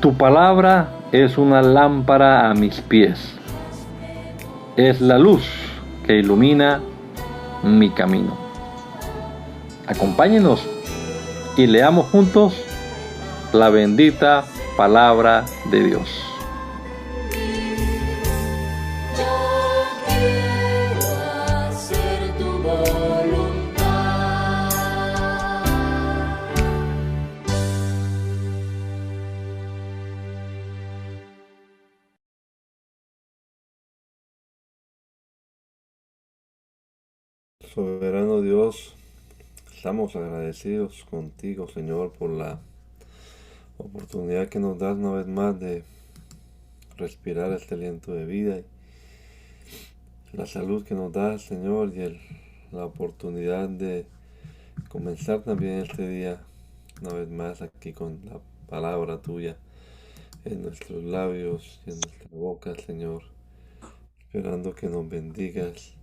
Tu palabra es una lámpara a mis pies, es la luz que ilumina mi camino. Acompáñenos y leamos juntos la bendita palabra de Dios. Soberano Dios, estamos agradecidos contigo, Señor, por la oportunidad que nos das una vez más de respirar este aliento de vida y la salud que nos das, Señor, y la oportunidad de comenzar también este día una vez más aquí con la palabra tuya en nuestros labios y en nuestra boca, Señor, esperando que nos bendigas.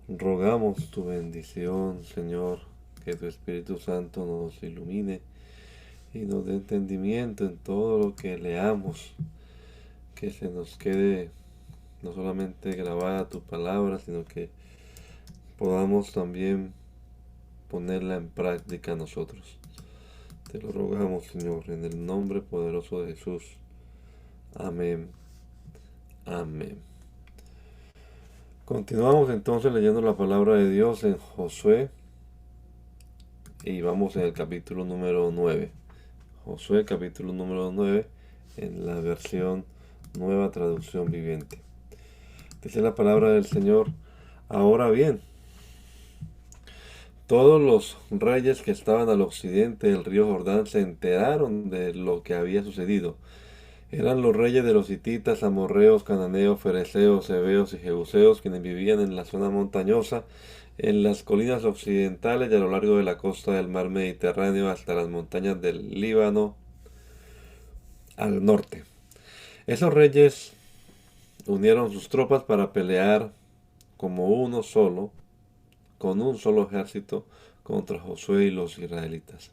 Rogamos tu bendición, Señor, que tu Espíritu Santo nos ilumine y nos dé entendimiento en todo lo que leamos, que se nos quede no solamente grabada tu palabra, sino que podamos también ponerla en práctica nosotros. Te lo rogamos, Señor, en el nombre poderoso de Jesús. Amén. Amén. Continuamos entonces leyendo la palabra de Dios en Josué y vamos en el capítulo número 9. Josué capítulo número 9 en la versión Nueva Traducción Viviente. Dice la palabra del Señor: ahora bien, todos los reyes que estaban al occidente del río Jordán se enteraron de lo que había sucedido. Eran los reyes de los hititas, amorreos, cananeos, fereceos, heveos y jebuseos, quienes vivían en la zona montañosa, en las colinas occidentales y a lo largo de la costa del mar Mediterráneo hasta las montañas del Líbano al norte. Esos reyes unieron sus tropas para pelear como uno solo, con un solo ejército, contra Josué y los israelitas.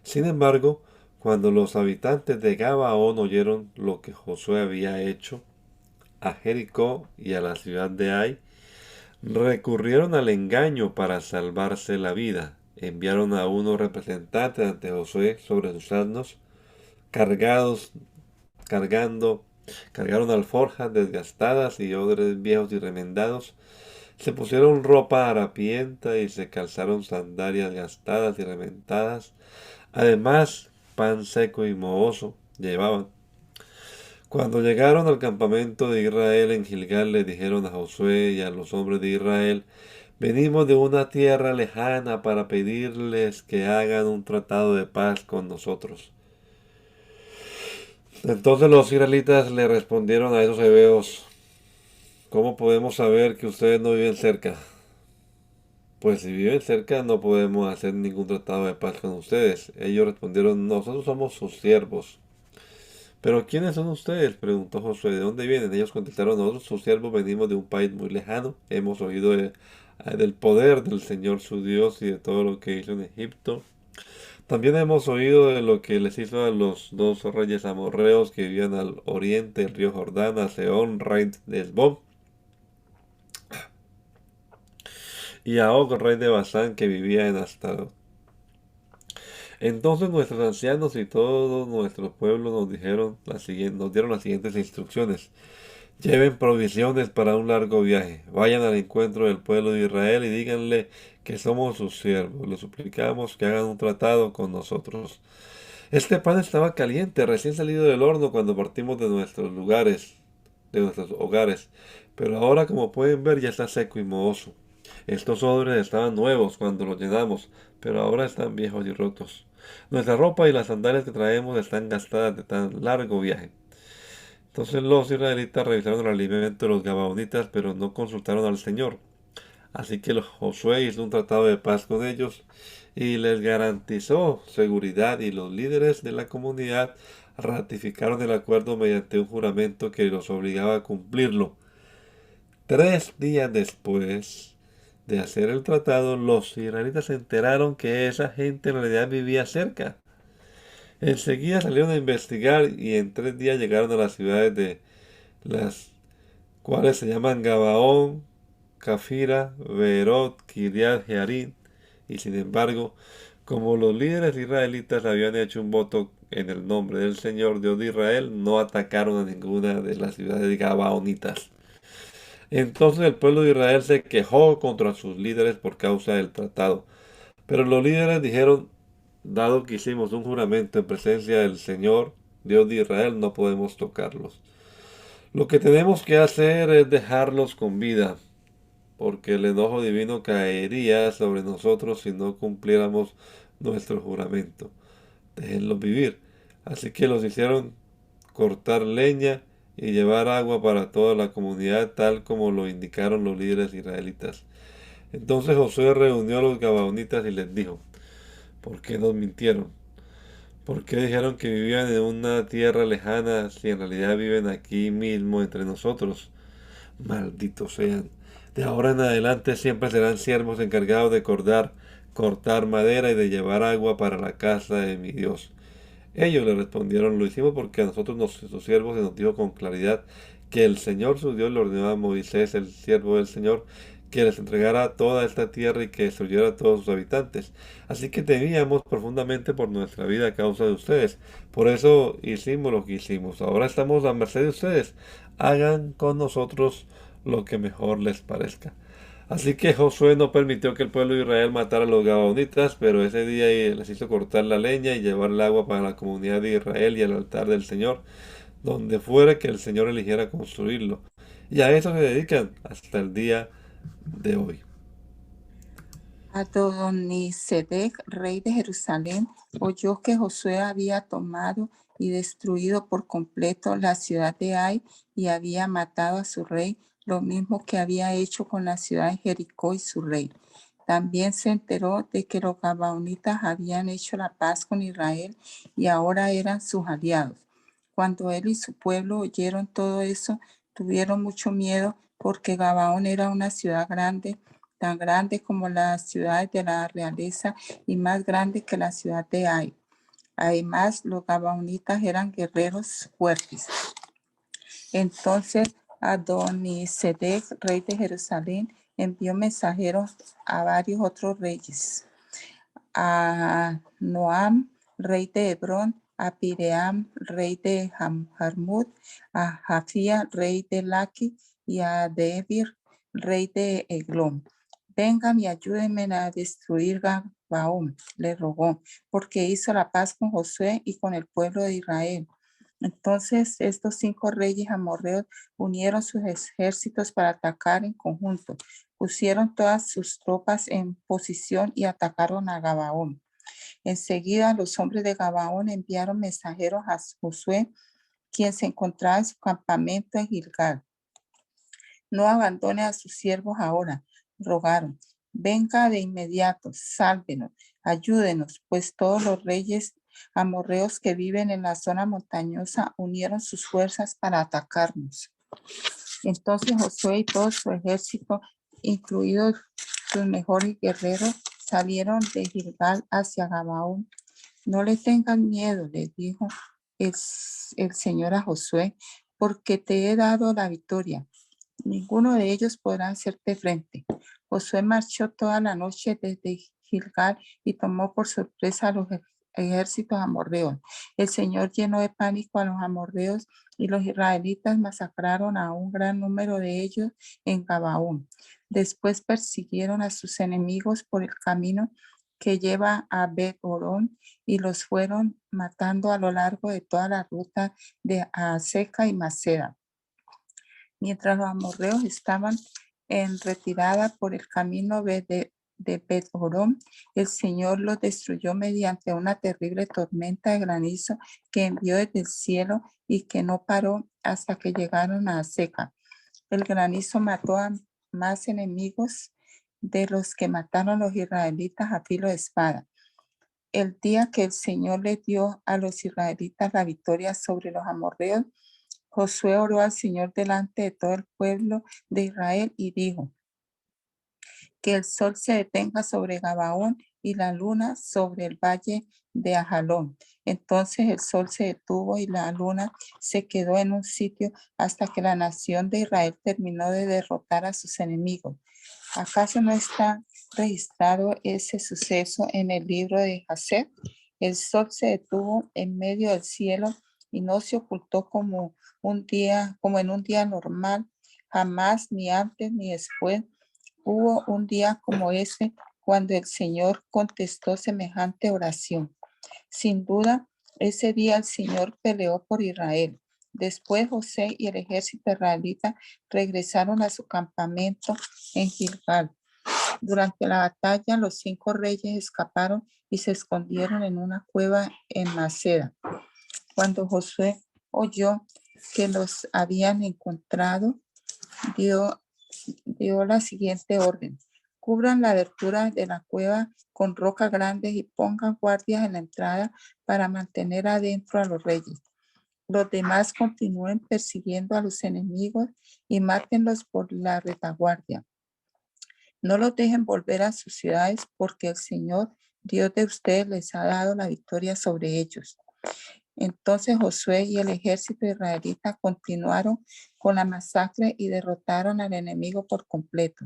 Sin embargo, cuando los habitantes de Gabaón oyeron lo que Josué había hecho a Jericó y a la ciudad de Ai, recurrieron al engaño para salvarse la vida. Enviaron a unos representantes ante Josué sobre sus asnos, cargaron alforjas desgastadas y odres viejos y remendados. Se pusieron ropa harapienta y se calzaron sandalias gastadas y remendadas. Además, pan seco y mohoso llevaban. Cuando llegaron al campamento de Israel en Gilgal, le dijeron a Josué y a los hombres de Israel: venimos de una tierra lejana para pedirles que hagan un tratado de paz con nosotros. Entonces los israelitas le respondieron a esos heveos: ¿cómo podemos saber que ustedes no viven cerca? Pues si viven cerca no podemos hacer ningún tratado de paz con ustedes. Ellos respondieron: nosotros somos sus siervos. ¿Pero quiénes son ustedes?, preguntó Josué. ¿De dónde vienen? Ellos contestaron: nosotros sus siervos venimos de un país muy lejano. Hemos oído del poder del Señor su Dios y de todo lo que hizo en Egipto. También hemos oído de lo que les hizo a los dos reyes amorreos que vivían al oriente del río Jordán, a Sehón, rey de Hesbón, y a Og, rey de Basán, que vivía en Astarot. Entonces nuestros ancianos y todo nuestro pueblo nos dieron las siguientes instrucciones: lleven provisiones para un largo viaje, vayan al encuentro del pueblo de Israel y díganle que somos sus siervos. Les suplicamos que hagan un tratado con nosotros. Este pan estaba caliente, recién salido del horno cuando partimos de nuestros hogares, pero ahora, como pueden ver, ya está seco y mohoso. Estos odres estaban nuevos cuando los llenamos, pero ahora están viejos y rotos. Nuestra ropa y las sandalias que traemos están gastadas de tan largo viaje. Entonces los israelitas revisaron el alimento de los gabaonitas, pero no consultaron al Señor. Así que Josué hizo un tratado de paz con ellos y les garantizó seguridad, y los líderes de la comunidad ratificaron el acuerdo mediante un juramento que los obligaba a cumplirlo. 3 días después de hacer el tratado, los israelitas se enteraron que esa gente en realidad vivía cerca. Enseguida salieron a investigar y en 3 días llegaron a las ciudades de las cuales se llaman Gabaón, Cafira, Beerot, Kiriat Jearim, y sin embargo, como los líderes israelitas habían hecho un voto en el nombre del Señor Dios de Israel, no atacaron a ninguna de las ciudades gabaonitas. Entonces el pueblo de Israel se quejó contra sus líderes por causa del tratado. Pero los líderes dijeron, dado que hicimos un juramento en presencia del Señor Dios de Israel, no podemos tocarlos. Lo que tenemos que hacer es dejarlos con vida, porque el enojo divino caería sobre nosotros si no cumpliéramos nuestro juramento. Déjenlos vivir. Así que los hicieron cortar leña y llevar agua para toda la comunidad, tal como lo indicaron los líderes israelitas. Entonces Josué reunió a los gabaonitas y les dijo, ¿por qué nos mintieron? ¿Por qué dijeron que vivían en una tierra lejana si en realidad viven aquí mismo entre nosotros? Malditos sean. De ahora en adelante siempre serán siervos encargados de cortar madera y de llevar agua para la casa de mi Dios. Ellos le respondieron, lo hicimos porque a nosotros nuestros siervos se nos dijo con claridad que el Señor su Dios le ordenó a Moisés, el siervo del Señor, que les entregara toda esta tierra y que destruyera a todos sus habitantes. Así que temíamos profundamente por nuestra vida a causa de ustedes. Por eso hicimos lo que hicimos. Ahora estamos a merced de ustedes. Hagan con nosotros lo que mejor les parezca. Así que Josué no permitió que el pueblo de Israel matara a los gabaonitas, pero ese día les hizo cortar la leña y llevar el agua para la comunidad de Israel y al altar del Señor, donde fuera que el Señor eligiera construirlo. Y a eso se dedican hasta el día de hoy. Adonisedec, rey de Jerusalén, oyó que Josué había tomado y destruido por completo la ciudad de Ai y había matado a su rey, lo mismo que había hecho con la ciudad de Jericó y su rey. También se enteró de que los gabaonitas habían hecho la paz con Israel y ahora eran sus aliados. Cuando él y su pueblo oyeron todo eso, tuvieron mucho miedo porque Gabaón era una ciudad grande, tan grande como las ciudades de la realeza y más grande que la ciudad de Ai. Además, los gabaonitas eran guerreros fuertes. Entonces, Adonisedec, rey de Jerusalén, envió mensajeros a varios otros reyes, a Noam, rey de Hebrón, a Piream, rey de Jarmut, a Jafía, rey de Laqui, y a Debir, rey de Eglón. Vengan y ayúdenme a destruir Gabaón, le rogó, porque hizo la paz con Josué y con el pueblo de Israel. Entonces estos 5 reyes amorreos unieron sus ejércitos para atacar en conjunto. Pusieron todas sus tropas en posición y atacaron a Gabaón. Enseguida los hombres de Gabaón enviaron mensajeros a Josué, quien se encontraba en su campamento en Gilgal. No abandone a sus siervos ahora, rogaron. Venga de inmediato, sálvenos, ayúdenos, pues todos los reyes amorreos que viven en la zona montañosa unieron sus fuerzas para atacarnos. Entonces Josué y todo su ejército, incluidos sus mejores guerreros, salieron de Gilgal hacia Gabaón. No le tengan miedo, les dijo el Señor a Josué, porque te he dado la victoria. Ninguno de ellos podrá hacerte frente. Josué marchó toda la noche desde Gilgal y tomó por sorpresa a los ejércitos amorreos. El Señor llenó de pánico a los amorreos y los israelitas masacraron a un gran número de ellos en Gabaón. Después persiguieron a sus enemigos por el camino que lleva a Bet-Horón y los fueron matando a lo largo de toda la ruta de Aseca y Maceda. Mientras los amorreos estaban en retirada por el camino de Bet-Horón, el Señor los destruyó mediante una terrible tormenta de granizo que envió desde el cielo y que no paró hasta que llegaron a Aseca. El granizo mató a más enemigos de los que mataron los israelitas a filo de espada. El día que el Señor le dio a los israelitas la victoria sobre los amorreos, Josué oró al Señor delante de todo el pueblo de Israel y dijo: que el sol se detenga sobre Gabaón y la luna sobre el valle de Ajalón. Entonces el sol se detuvo y la luna se quedó en un sitio hasta que la nación de Israel terminó de derrotar a sus enemigos. ¿Acaso no está registrado ese suceso en el libro de Jasher? El sol se detuvo en medio del cielo y no se ocultó como en un día normal. Jamás, ni antes ni después, hubo un día como ese cuando el Señor contestó semejante oración. Sin duda, ese día el Señor peleó por Israel. Después José y el ejército israelita regresaron a su campamento en Gilgal. Durante la batalla, los 5 reyes escaparon y se escondieron en una cueva en Maceda. Cuando Josué oyó que los habían encontrado, dio la siguiente orden: cubran la abertura de la cueva con rocas grandes y pongan guardias en la entrada para mantener adentro a los reyes. Los demás continúen persiguiendo a los enemigos y mátenlos por la retaguardia. No los dejen volver a sus ciudades, porque el Señor, Dios de ustedes, les ha dado la victoria sobre ellos. Entonces Josué y el ejército israelita continuaron con la masacre y derrotaron al enemigo por completo.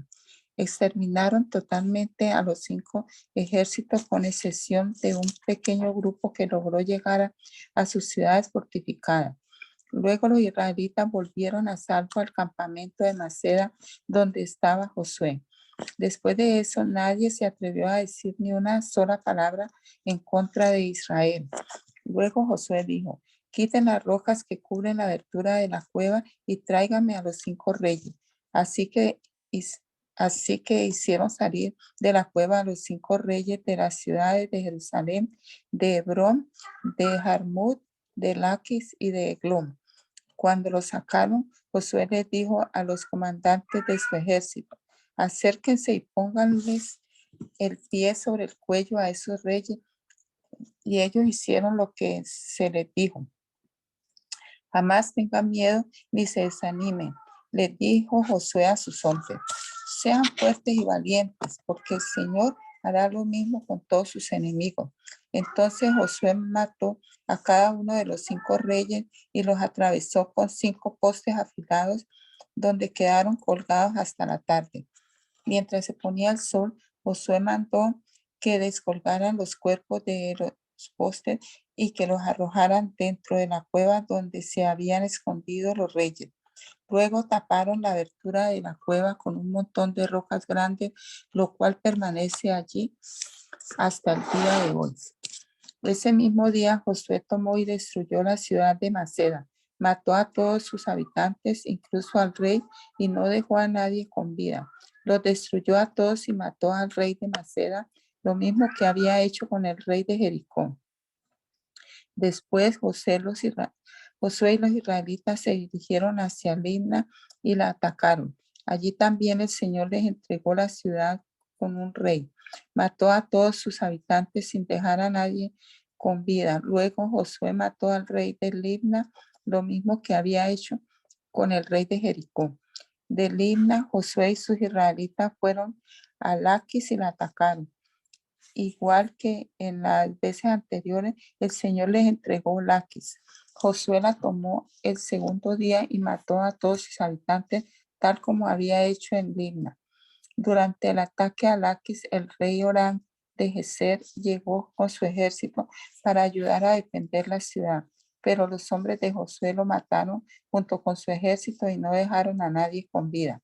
Exterminaron totalmente a los 5 ejércitos, con excepción de un pequeño grupo que logró llegar a sus ciudades fortificadas. Luego los israelitas volvieron a salvo al campamento de Maceda, donde estaba Josué. Después de eso, nadie se atrevió a decir ni una sola palabra en contra de Israel. Luego Josué dijo: quiten las rocas que cubren la abertura de la cueva y tráiganme a los 5 reyes. Así que hicieron salir de la cueva a los 5 reyes de las ciudades de Jerusalén, de Hebrón, de Jarmut, de Laquis y de Eglón. Cuando los sacaron, Josué les dijo a los comandantes de su ejército: acérquense y pónganles el pie sobre el cuello a esos reyes. Y ellos hicieron lo que se les dijo. Jamás tengan miedo ni se desanimen, les dijo Josué a sus hombres. Sean fuertes y valientes, porque el Señor hará lo mismo con todos sus enemigos. Entonces Josué mató a cada uno de los 5 reyes y los atravesó con 5 postes afilados, donde quedaron colgados hasta la tarde. Mientras se ponía el sol, Josué mandó que descolgaran los cuerpos de los postes y que los arrojaran dentro de la cueva donde se habían escondido los reyes. Luego taparon la abertura de la cueva con un montón de rocas grandes, lo cual permanece allí hasta el día de hoy. Ese mismo día Josué tomó y destruyó la ciudad de Maceda. Mató a todos sus habitantes, incluso al rey, y no dejó a nadie con vida. Los destruyó a todos y mató al rey de Maceda, lo mismo que había hecho con el rey de Jericó. Después Josué y los israelitas se dirigieron hacia Libna y la atacaron. Allí también el Señor les entregó la ciudad con un rey. Mató a todos sus habitantes sin dejar a nadie con vida. Luego Josué mató al rey de Libna, lo mismo que había hecho con el rey de Jericó. De Libna, Josué y sus israelitas fueron a Laquis y la atacaron. Igual que en las veces anteriores, el Señor les entregó Laquis. Josué la tomó el segundo día y mató a todos sus habitantes, tal como había hecho en Libna. Durante el ataque a Laquis, el rey Orán de Gezer llegó con su ejército para ayudar a defender la ciudad. Pero los hombres de Josué lo mataron junto con su ejército y no dejaron a nadie con vida.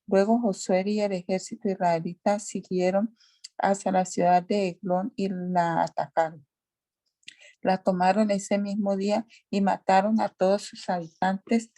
Luego Josué y el ejército israelita siguieron hacia la ciudad de Eglón y la atacaron. La tomaron ese mismo día y mataron a todos sus habitantes.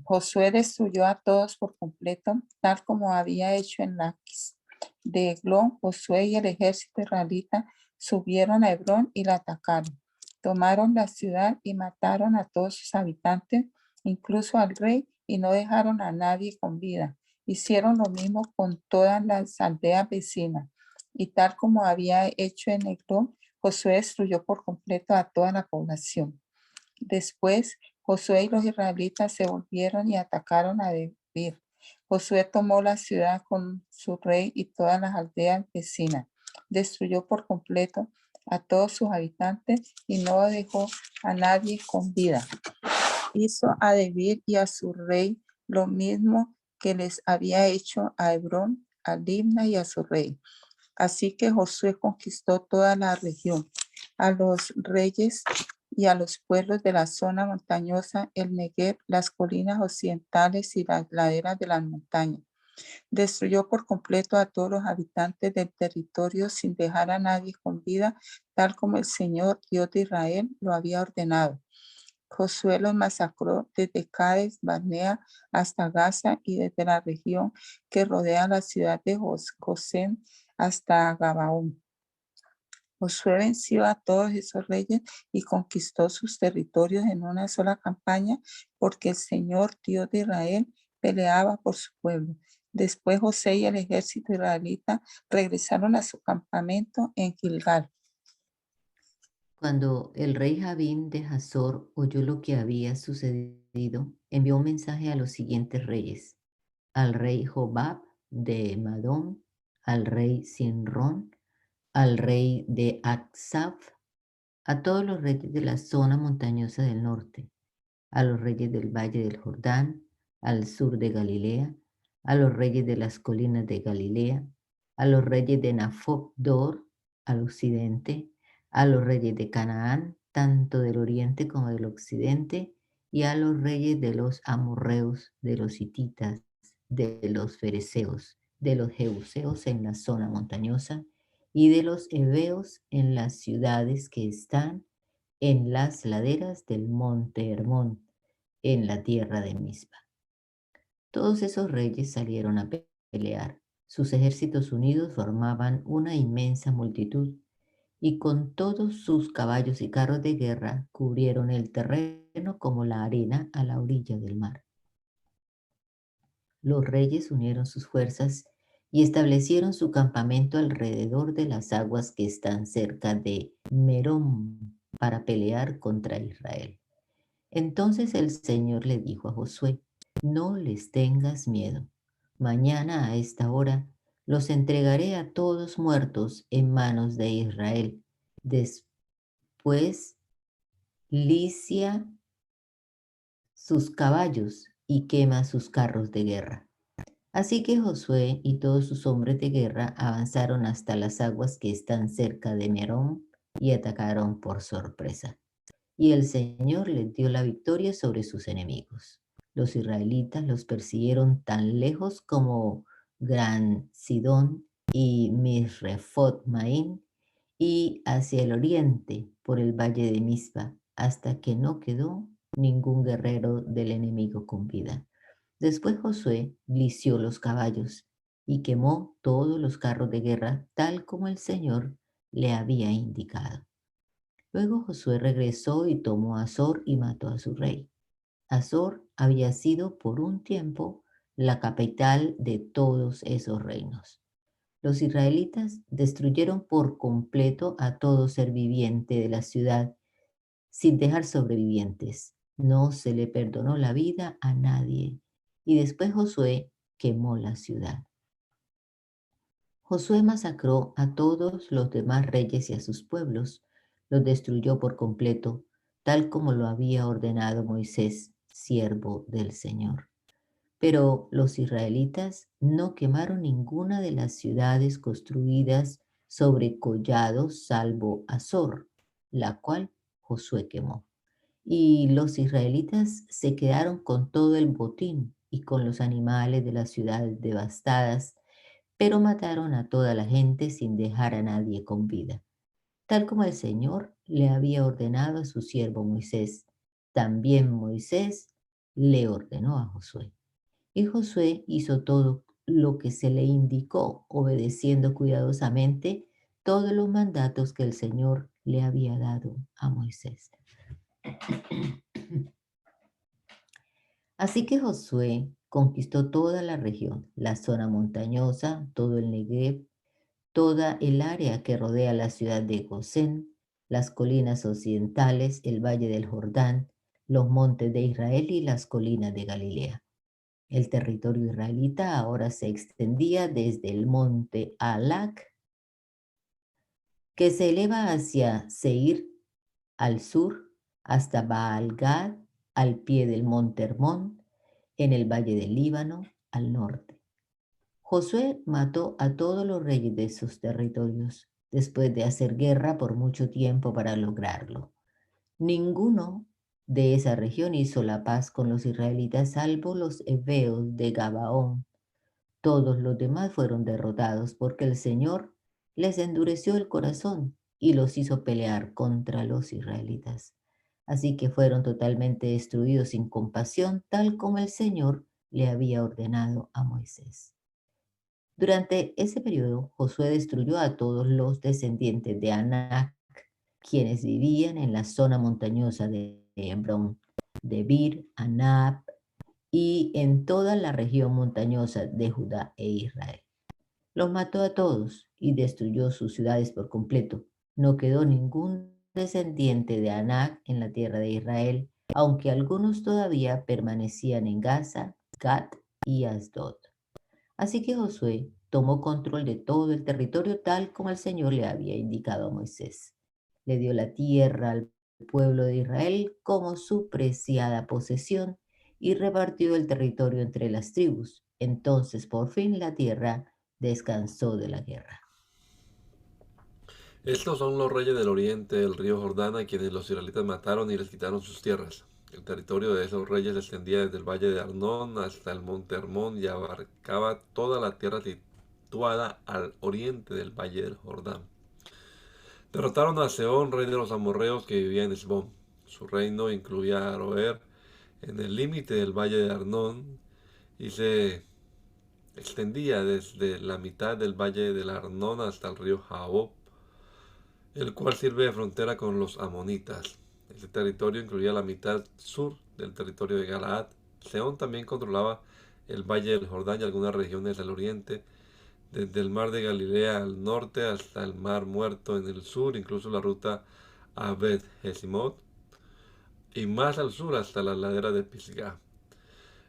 Josué destruyó a todos por completo, tal como había hecho en Laquis. De Eglón, Josué y el ejército israelita subieron a Hebrón y la atacaron. Tomaron la ciudad y mataron a todos sus habitantes, incluso al rey, y no dejaron a nadie con vida. Hicieron lo mismo con todas las aldeas vecinas. Y tal como había hecho en Eglón, Josué destruyó por completo a toda la población. Después, Josué y los israelitas se volvieron y atacaron a Debir. Josué tomó la ciudad con su rey y todas las aldeas vecinas. Destruyó por completo a todos sus habitantes y no dejó a nadie con vida. Hizo a David y a su rey lo mismo que les había hecho a Hebrón, a Libna y a su rey. Así que Josué conquistó toda la región, a los reyes y a los pueblos de la zona montañosa, el Negev, las colinas occidentales y las laderas de las montañas. Destruyó por completo a todos los habitantes del territorio sin dejar a nadie con vida, tal como el Señor Dios de Israel lo había ordenado. Josué los masacró desde Cades Barnea hasta Gaza y desde la región que rodea la ciudad de Gosén hasta Gabaón. Josué venció a todos esos reyes y conquistó sus territorios en una sola campaña, porque el Señor Dios de Israel peleaba por su pueblo. Después José y el ejército israelita regresaron a su campamento en Gilgal. Cuando el rey Jabín de Hazor oyó lo que había sucedido, envió un mensaje a los siguientes reyes: al rey Jobab de Madón, al rey Sinrón, al rey de Aksaf, a todos los reyes de la zona montañosa del norte, a los reyes del valle del Jordán, al sur de Galilea, a los reyes de las colinas de Galilea, a los reyes de Nafoc Dor, al occidente, a los reyes de Canaán, tanto del oriente como del occidente, y a los reyes de los amorreos, de los hititas, de los fereceos, de los jebuseos en la zona montañosa, y de los heveos en las ciudades que están en las laderas del monte Hermón, en la tierra de Mizpa. Todos esos reyes salieron a pelear. Sus ejércitos unidos formaban una inmensa multitud, y con todos sus caballos y carros de guerra cubrieron el terreno como la arena a la orilla del mar. Los reyes unieron sus fuerzas y establecieron su campamento alrededor de las aguas que están cerca de Merón para pelear contra Israel. Entonces el Señor le dijo a Josué: no les tengas miedo. Mañana a esta hora los entregaré a todos muertos en manos de Israel. Después licia sus caballos y quema sus carros de guerra. Así que Josué y todos sus hombres de guerra avanzaron hasta las aguas que están cerca de Merón y atacaron por sorpresa. Y el Señor les dio la victoria sobre sus enemigos. Los israelitas los persiguieron tan lejos como Gran Sidón y Misrefot Maim, y hacia el oriente por el valle de Mizpa, hasta que no quedó ningún guerrero del enemigo con vida. Después Josué lició los caballos y quemó todos los carros de guerra, tal como el Señor le había indicado. Luego Josué regresó y tomó a Hazor y mató a su rey. Hazor había sido por un tiempo la capital de todos esos reinos. Los israelitas destruyeron por completo a todo ser viviente de la ciudad, sin dejar sobrevivientes. No se le perdonó la vida a nadie. Y después Josué quemó la ciudad. Josué masacró a todos los demás reyes y a sus pueblos. Los destruyó por completo, tal como lo había ordenado Moisés, siervo del Señor. Pero los israelitas no quemaron ninguna de las ciudades construidas sobre collados, salvo Hazor, la cual Josué quemó. Y los israelitas se quedaron con todo el botín y con los animales de las ciudades devastadas, pero mataron a toda la gente sin dejar a nadie con vida, tal como el Señor le había ordenado a su siervo Moisés. También Moisés le ordenó a Josué. Y Josué hizo todo lo que se le indicó, obedeciendo cuidadosamente todos los mandatos que el Señor le había dado a Moisés. Así que Josué conquistó toda la región, la zona montañosa, todo el Negev, toda el área que rodea la ciudad de Gosén, las colinas occidentales, el valle del Jordán, los montes de Israel y las colinas de Galilea. El territorio israelita ahora se extendía desde el monte Halak, que se eleva hacia Seir al sur, hasta Baal-Gad al pie del monte Hermón, en el valle del Líbano al norte. Josué mató a todos los reyes de esos territorios, después de hacer guerra por mucho tiempo para lograrlo. Ninguno de esa región hizo la paz con los israelitas, salvo los heveos de Gabaón. Todos los demás fueron derrotados porque el Señor les endureció el corazón y los hizo pelear contra los israelitas. Así que fueron totalmente destruidos sin compasión, tal como el Señor le había ordenado a Moisés. Durante ese periodo, Josué destruyó a todos los descendientes de Anac, quienes vivían en la zona montañosa de Hebrón, Debir, Anab y en toda la región montañosa de Judá e Israel. Los mató a todos y destruyó sus ciudades por completo. No quedó ningún descendiente de Anac en la tierra de Israel, aunque algunos todavía permanecían en Gaza, Gat y Asdod. Así que Josué tomó control de todo el territorio tal como el Señor le había indicado a Moisés. Le dio la tierra al pueblo de Israel como su preciada posesión y repartió el territorio entre las tribus. Entonces, por fin, la tierra descansó de la guerra. Estos son los reyes del oriente del río Jordán, a quienes los israelitas mataron y les quitaron sus tierras. El territorio de esos reyes se extendía desde el valle de Arnón hasta el monte Hermón y abarcaba toda la tierra situada al oriente del valle del Jordán. Derrotaron a Sehón, rey de los amorreos que vivía en Hesbón. Su reino incluía a Aroer en el límite del valle de Arnón y se extendía desde la mitad del valle del Arnón hasta el río Jaboc, el cual sirve de frontera con los amonitas. Este territorio incluía la mitad sur del territorio de Galaad. Sehón también controlaba el valle del Jordán y algunas regiones del oriente, desde el mar de Galilea al norte hasta el mar Muerto en el sur, incluso la ruta a Bet-Jesimot, y más al sur hasta la ladera de Pisgah.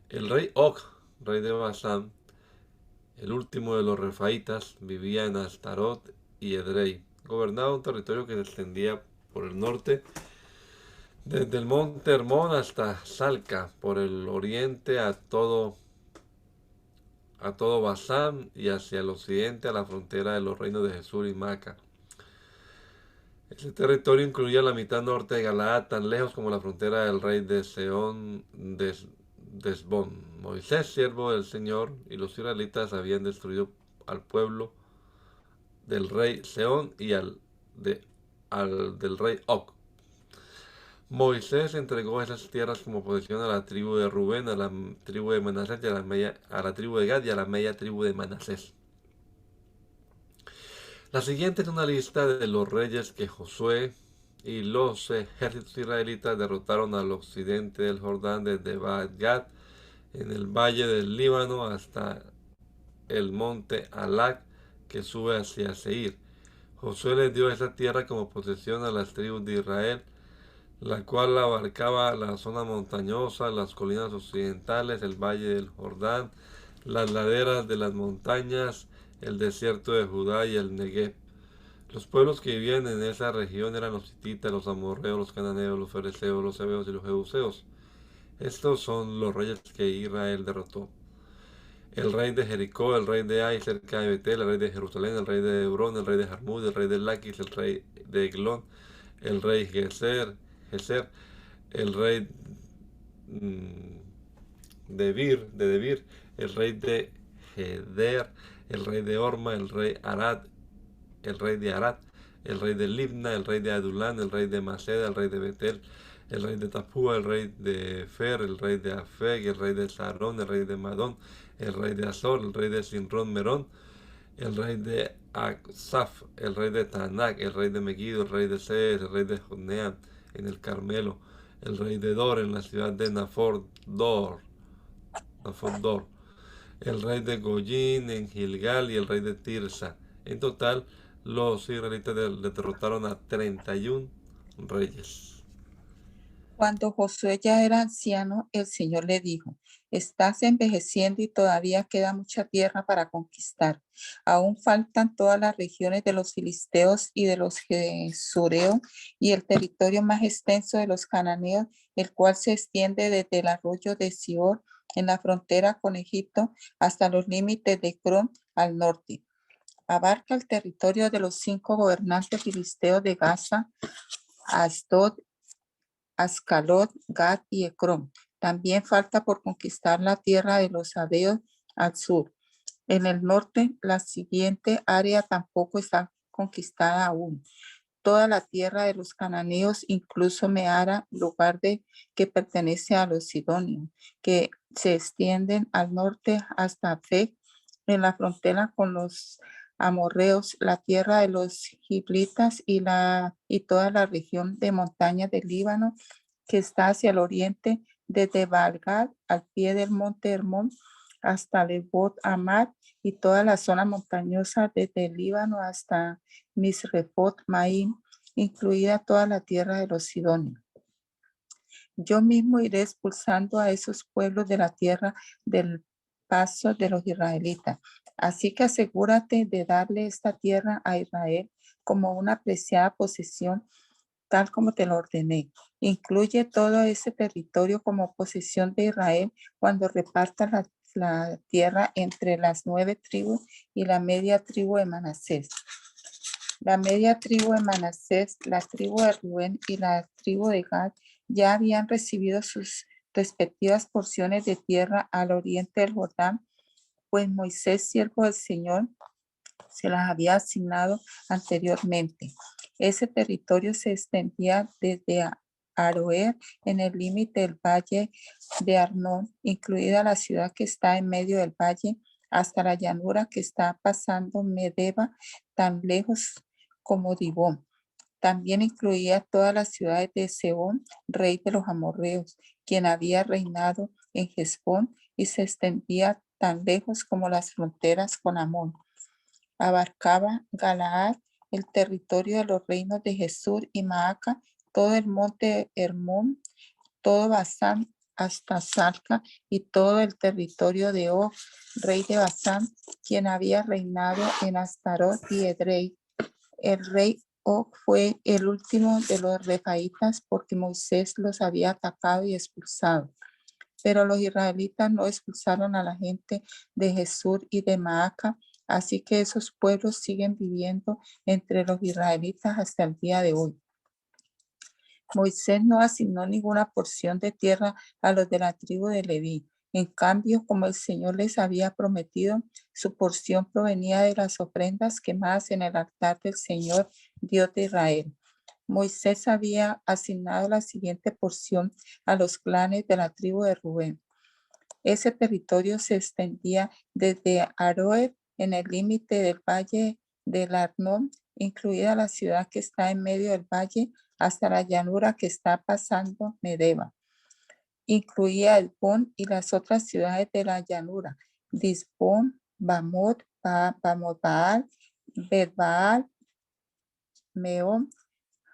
El rey Og, rey de Basán, el último de los refaitas, vivía en Astarot y Edrei. Gobernaba un territorio que se extendía por el norte, desde el monte Hermón hasta Salca, por el oriente a todo Basán y hacia el occidente a la frontera de los reinos de Jesús y Maca. Este territorio incluía la mitad norte de Galaad, tan lejos como la frontera del rey de Sehón de Hesbón. Moisés, siervo del Señor, y los israelitas habían destruido al pueblo del rey Sehón y al del rey Og. Moisés entregó esas tierras como posesión a la tribu de Rubén, a la tribu de Manasés, y a la tribu de Gad y a la media tribu de Manasés. La siguiente es una lista de los reyes que Josué y los ejércitos israelitas derrotaron al occidente del Jordán, desde Baal-Gad en el valle del Líbano hasta el monte Halak que sube hacia Seir. Josué les dio esa tierra como posesión a las tribus de Israel, la cual abarcaba la zona montañosa, las colinas occidentales, el valle del Jordán, las laderas de las montañas, el desierto de Judá y el Negev. Los pueblos que vivían en esa región eran los hititas, los amorreos, los cananeos, los fereceos, los heveos y los jebuseos. Estos son los reyes que Israel derrotó: el rey de Jericó, el rey de Ai cerca de Betel, el rey de Jerusalén, el rey de Hebrón, el rey de Jarmud, el rey de Laquis, el rey de Eglón, el rey Geser, el rey de Debir, el rey de Heder, el rey de Orma, el rey Arad, el rey de Arad, el rey de Libna, el rey de Adulán, el rey de Maceda, el rey de Betel, el rey de Tapúa, el rey de Fer, el rey de Afeg, el rey de Sarón, el rey de Madón, el rey de Azor, el rey de Sinrón Merón, el rey de Aksaf, el rey de Tanak, el rey de Megiddo, el rey de Seir, el rey de Joneam en el Carmelo, el rey de Dor en la ciudad de Nafot-Dor, el rey de Goyín en Gilgal y el rey de Tirsa. En total, los israelitas derrotaron a 31 reyes. Cuando Josué ya era anciano, el Señor le dijo: estás envejeciendo y todavía queda mucha tierra para conquistar. Aún faltan todas las regiones de los filisteos y de los gesureos y el territorio más extenso de los cananeos, el cual se extiende desde el arroyo de Sior en la frontera con Egipto hasta los límites de Crom al norte. Abarca el territorio de los 5 gobernantes filisteos de Gaza, Asdod, Ascalot, Gat y Ecrón. También falta por conquistar la tierra de los sabeos al sur. En el norte, la siguiente área tampoco está conquistada aún. Toda la tierra de los cananeos, incluso Meara, lugar que pertenece a los sidonios, que se extienden al norte hasta Fec, en la frontera con los amorreos, la tierra de los giblitas y toda la región de montañas del Líbano, que está hacia el oriente, desde Baal-Gad al pie del monte Hermón hasta Lebot Amad, y toda la zona montañosa desde el Líbano hasta Misrefot Maim, incluida toda la tierra de los sidonios. Yo mismo iré expulsando a esos pueblos de la tierra del paso de los israelitas. Así que asegúrate de darle esta tierra a Israel como una preciada posesión, tal como te lo ordené. Incluye todo ese territorio como posesión de Israel cuando reparta la tierra entre las 9 tribus y la media tribu de Manasés. La media tribu de Manasés, la tribu de Rubén y la tribu de Gad ya habían recibido sus respectivas porciones de tierra al oriente del Jordán, pues Moisés, siervo del Señor, se las había asignado anteriormente. Ese territorio se extendía desde Aroer en el límite del valle de Arnón, incluida la ciudad que está en medio del valle, hasta la llanura que está pasando Medeba, tan lejos como Dibón. También incluía todas las ciudades de Sehón, rey de los amorreos, quien había reinado en Hesbón, y se extendía tan lejos como las fronteras con Amón. Abarcaba Galaad, el territorio de los reinos de Jesur y Maaca, todo el monte Hermón, todo Basán hasta Salca y todo el territorio de Og, rey de Basán, quien había reinado en Astarot y Edrei. El rey Og fue el último de los refaítas porque Moisés los había atacado y expulsado. Pero los israelitas no expulsaron a la gente de Jesur y de Maaca, así que esos pueblos siguen viviendo entre los israelitas hasta el día de hoy. Moisés no asignó ninguna porción de tierra a los de la tribu de Leví. En cambio, como el Señor les había prometido, su porción provenía de las ofrendas quemadas en el altar del Señor, Dios de Israel. Moisés había asignado la siguiente porción a los clanes de la tribu de Rubén. Ese territorio se extendía desde Aroer en el límite del valle del Arnón, incluida la ciudad que está en medio del valle, hasta la llanura que está pasando Medeba. Incluía Elbón y las otras ciudades de la llanura: Disbón, Bamot, Bamot-Baal, Bet-Baal, Meón,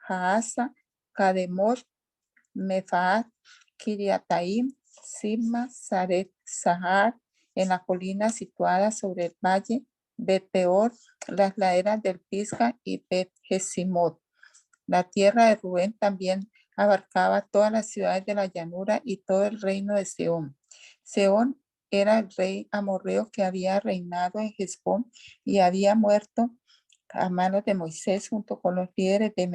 Jaasa, Kademor, Mefaat, Kiriataim, Sibma, Saret, Sahar, en la colina situada sobre el valle, Bet-Peor, las laderas del Pisga y Bet-Jesimot. La tierra de Rubén también abarcaba todas las ciudades de la llanura y todo el reino de Sehón. Sehón era el rey amorreo que había reinado en Hesbón y había muerto a manos de Moisés junto con los líderes de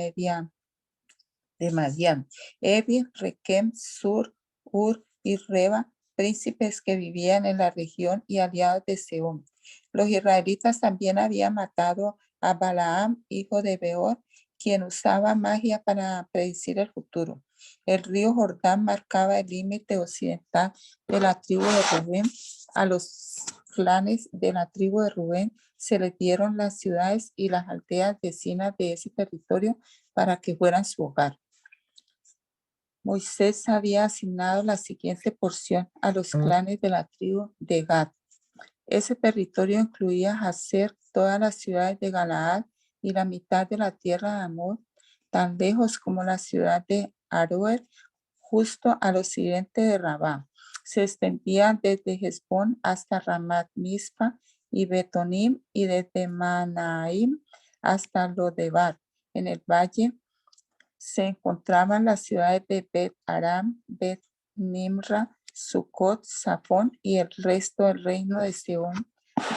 Madián, Evi, Requem, Sur, Ur y Reba, príncipes que vivían en la región y aliados de Sehón. Los israelitas también habían matado a Balaam, hijo de Beor, quien usaba magia para predecir el futuro. El río Jordán marcaba el límite occidental de la tribu de Rubén. A los clanes de la tribu de Rubén se les dieron las ciudades y las aldeas vecinas de ese territorio para que fueran su hogar. Moisés había asignado la siguiente porción a los clanes de la tribu de Gad. Ese territorio incluía Jazer, todas las ciudades de Galaad y la mitad de la tierra de Amor, tan lejos como la ciudad de Aroer, justo al occidente de Rabá. Se extendía desde Hezbón hasta Ramat Mizpa y Betonim, y desde Manaim hasta Lodebar. En el valle se encontraban las ciudades de Bet Aram, Bet Nimra, Sucot, Safón y el resto del reino de Sehón,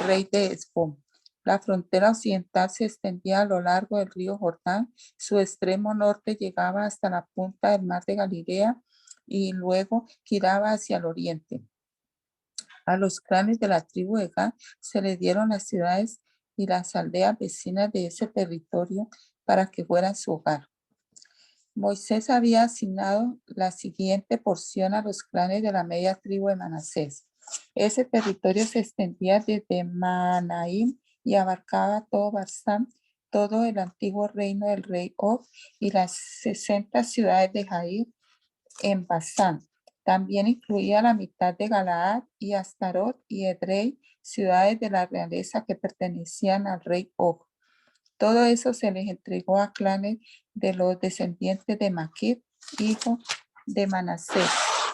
rey de Hesbón. La frontera occidental se extendía a lo largo del río Jordán. Su extremo norte llegaba hasta la punta del mar de Galilea y luego giraba hacia el oriente. A los clanes de la tribu de Gad se les dieron las ciudades y las aldeas vecinas de ese territorio para que fueran su hogar. Moisés había asignado la siguiente porción a los clanes de la media tribu de Manasés. Ese territorio se extendía desde Manaim y abarcaba todo Basán, todo el antiguo reino del rey Og y las 60 ciudades de Jair en Basán. También incluía la mitad de Galaad y Astarot y Edrei, ciudades de la realeza que pertenecían al rey Og. Todo eso se les entregó a clanes de los descendientes de Maquir, hijo de Manasés.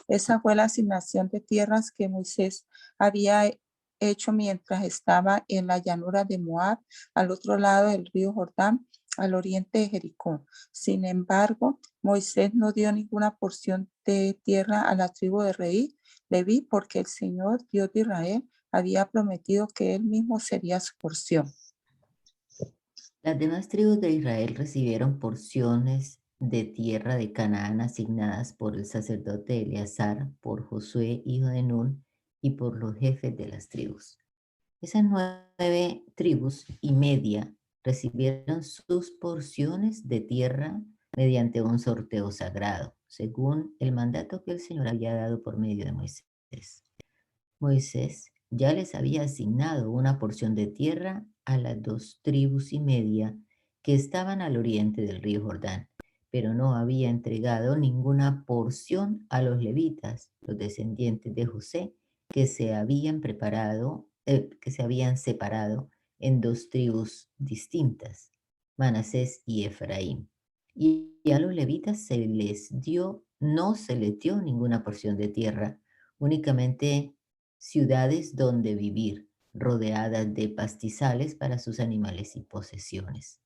Esa fue la asignación de tierras que Moisés había hecho mientras estaba en la llanura de Moab, al otro lado del río Jordán, al oriente de Jericó. Sin embargo, Moisés no dio ninguna porción de tierra a la tribu de Leví, porque el Señor, Dios de Israel, había prometido que él mismo sería su porción. Las demás tribus de Israel recibieron porciones de tierra de Canaán asignadas por el sacerdote Eleazar, por Josué, hijo de Nun, y por los jefes de las tribus. Esas 9 tribus y media recibieron sus porciones de tierra mediante un sorteo sagrado, según el mandato que el Señor había dado por medio de Moisés. Moisés ya les había asignado una porción de tierra a las 2 tribus y media que estaban al oriente del río Jordán, pero no había entregado ninguna porción a los levitas, los descendientes de José, que se habían separado en 2 tribus distintas, Manasés y Efraín. Y a los levitas no se les dio ninguna porción de tierra, únicamente ciudades donde vivir, rodeadas de pastizales para sus animales y posesiones.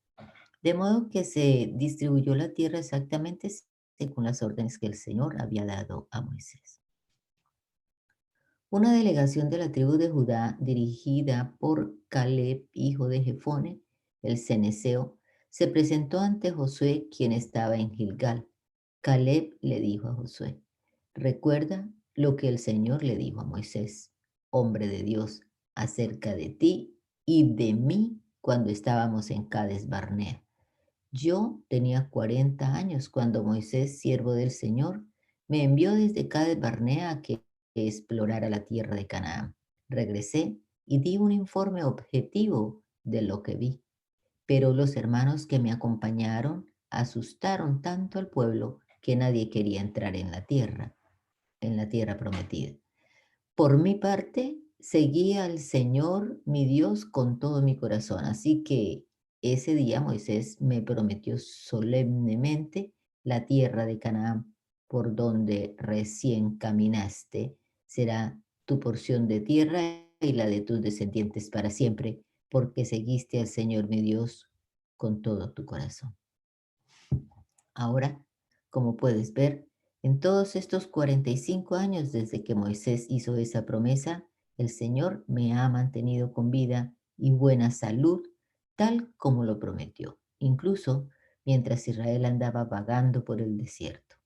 De modo que se distribuyó la tierra exactamente según las órdenes que el Señor había dado a Moisés. Una delegación de la tribu de Judá, dirigida por Caleb, hijo de Jefone, el ceneseo, se presentó ante Josué, quien estaba en Gilgal. Caleb le dijo a Josué: recuerda lo que el Señor le dijo a Moisés, hombre de Dios, acerca de ti y de mí cuando estábamos en Cades Barnea. Yo tenía 40 años cuando Moisés, siervo del Señor, me envió desde Cades Barnea a que explorara la tierra de Canaán. Regresé y di un informe objetivo de lo que vi. Pero los hermanos que me acompañaron asustaron tanto al pueblo que nadie quería entrar en la tierra prometida. Por mi parte, seguí al Señor mi Dios con todo mi corazón. Así que ese día Moisés me prometió solemnemente la tierra de Canaán, por donde recién caminaste, será tu porción de tierra y la de tus descendientes para siempre, porque seguiste al Señor mi Dios con todo tu corazón. Ahora, como puedes ver, en todos estos 45 años desde que Moisés hizo esa promesa, el Señor me ha mantenido con vida y buena salud, tal como lo prometió, incluso mientras Israel andaba vagando por el desierto.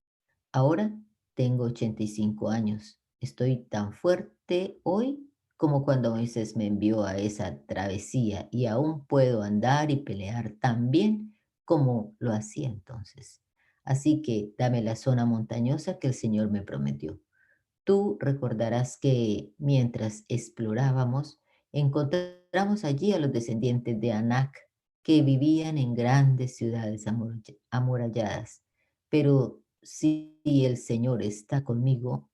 Ahora tengo 85 años. Estoy tan fuerte hoy como cuando Moisés me envió a esa travesía y aún puedo andar y pelear tan bien como lo hacía entonces. Así que dame la zona montañosa que el Señor me prometió. Tú recordarás que mientras explorábamos, encontramos allí a los descendientes de Anac, que vivían en grandes ciudades amuralladas. Pero si el Señor está conmigo,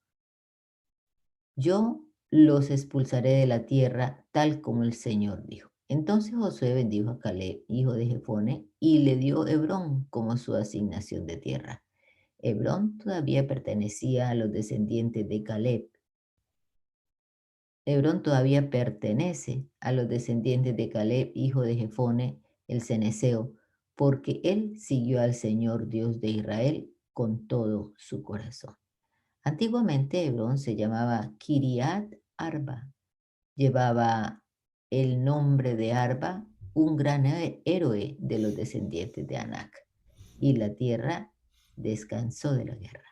yo los expulsaré de la tierra tal como el Señor dijo. Entonces Josué bendijo a Caleb, hijo de Jefone, y le dio Hebrón como su asignación de tierra. Hebrón todavía pertenecía a los descendientes de Caleb. Hebrón todavía pertenece a los descendientes de Caleb, hijo de Jefone, el ceneseo, porque él siguió al Señor Dios de Israel con todo su corazón. Antiguamente Hebrón se llamaba Kiriat Arba. Llevaba el nombre de Arba, un gran héroe de los descendientes de Anac, y la tierra descansó de la guerra.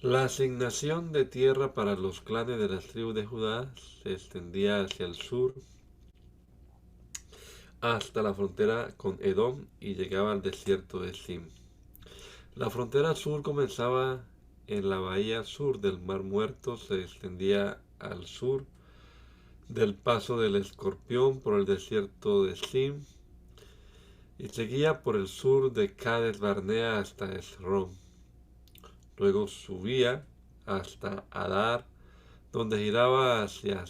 La asignación de tierra para los clanes de las tribus de Judá se extendía hacia el sur hasta la frontera con Edom y llegaba al desierto de Sim. La frontera sur comenzaba en la bahía sur del Mar Muerto, se extendía al sur del paso del Escorpión por el desierto de Sim y seguía por el sur de Cades Barnea hasta Esrón. Luego subía hasta Adar, donde giraba hacia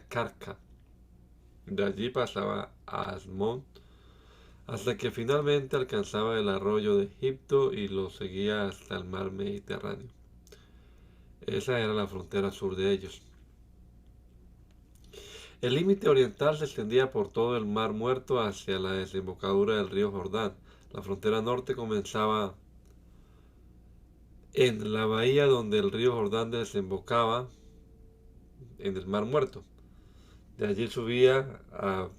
Carca. De allí pasaba a Asmón, hasta que finalmente alcanzaba el arroyo de Egipto y lo seguía hasta el mar Mediterráneo. Esa era la frontera sur de ellos. El límite oriental se extendía por todo el Mar Muerto hacia la desembocadura del río Jordán. La frontera norte comenzaba en la bahía donde el río Jordán desembocaba en el Mar Muerto. De allí subía a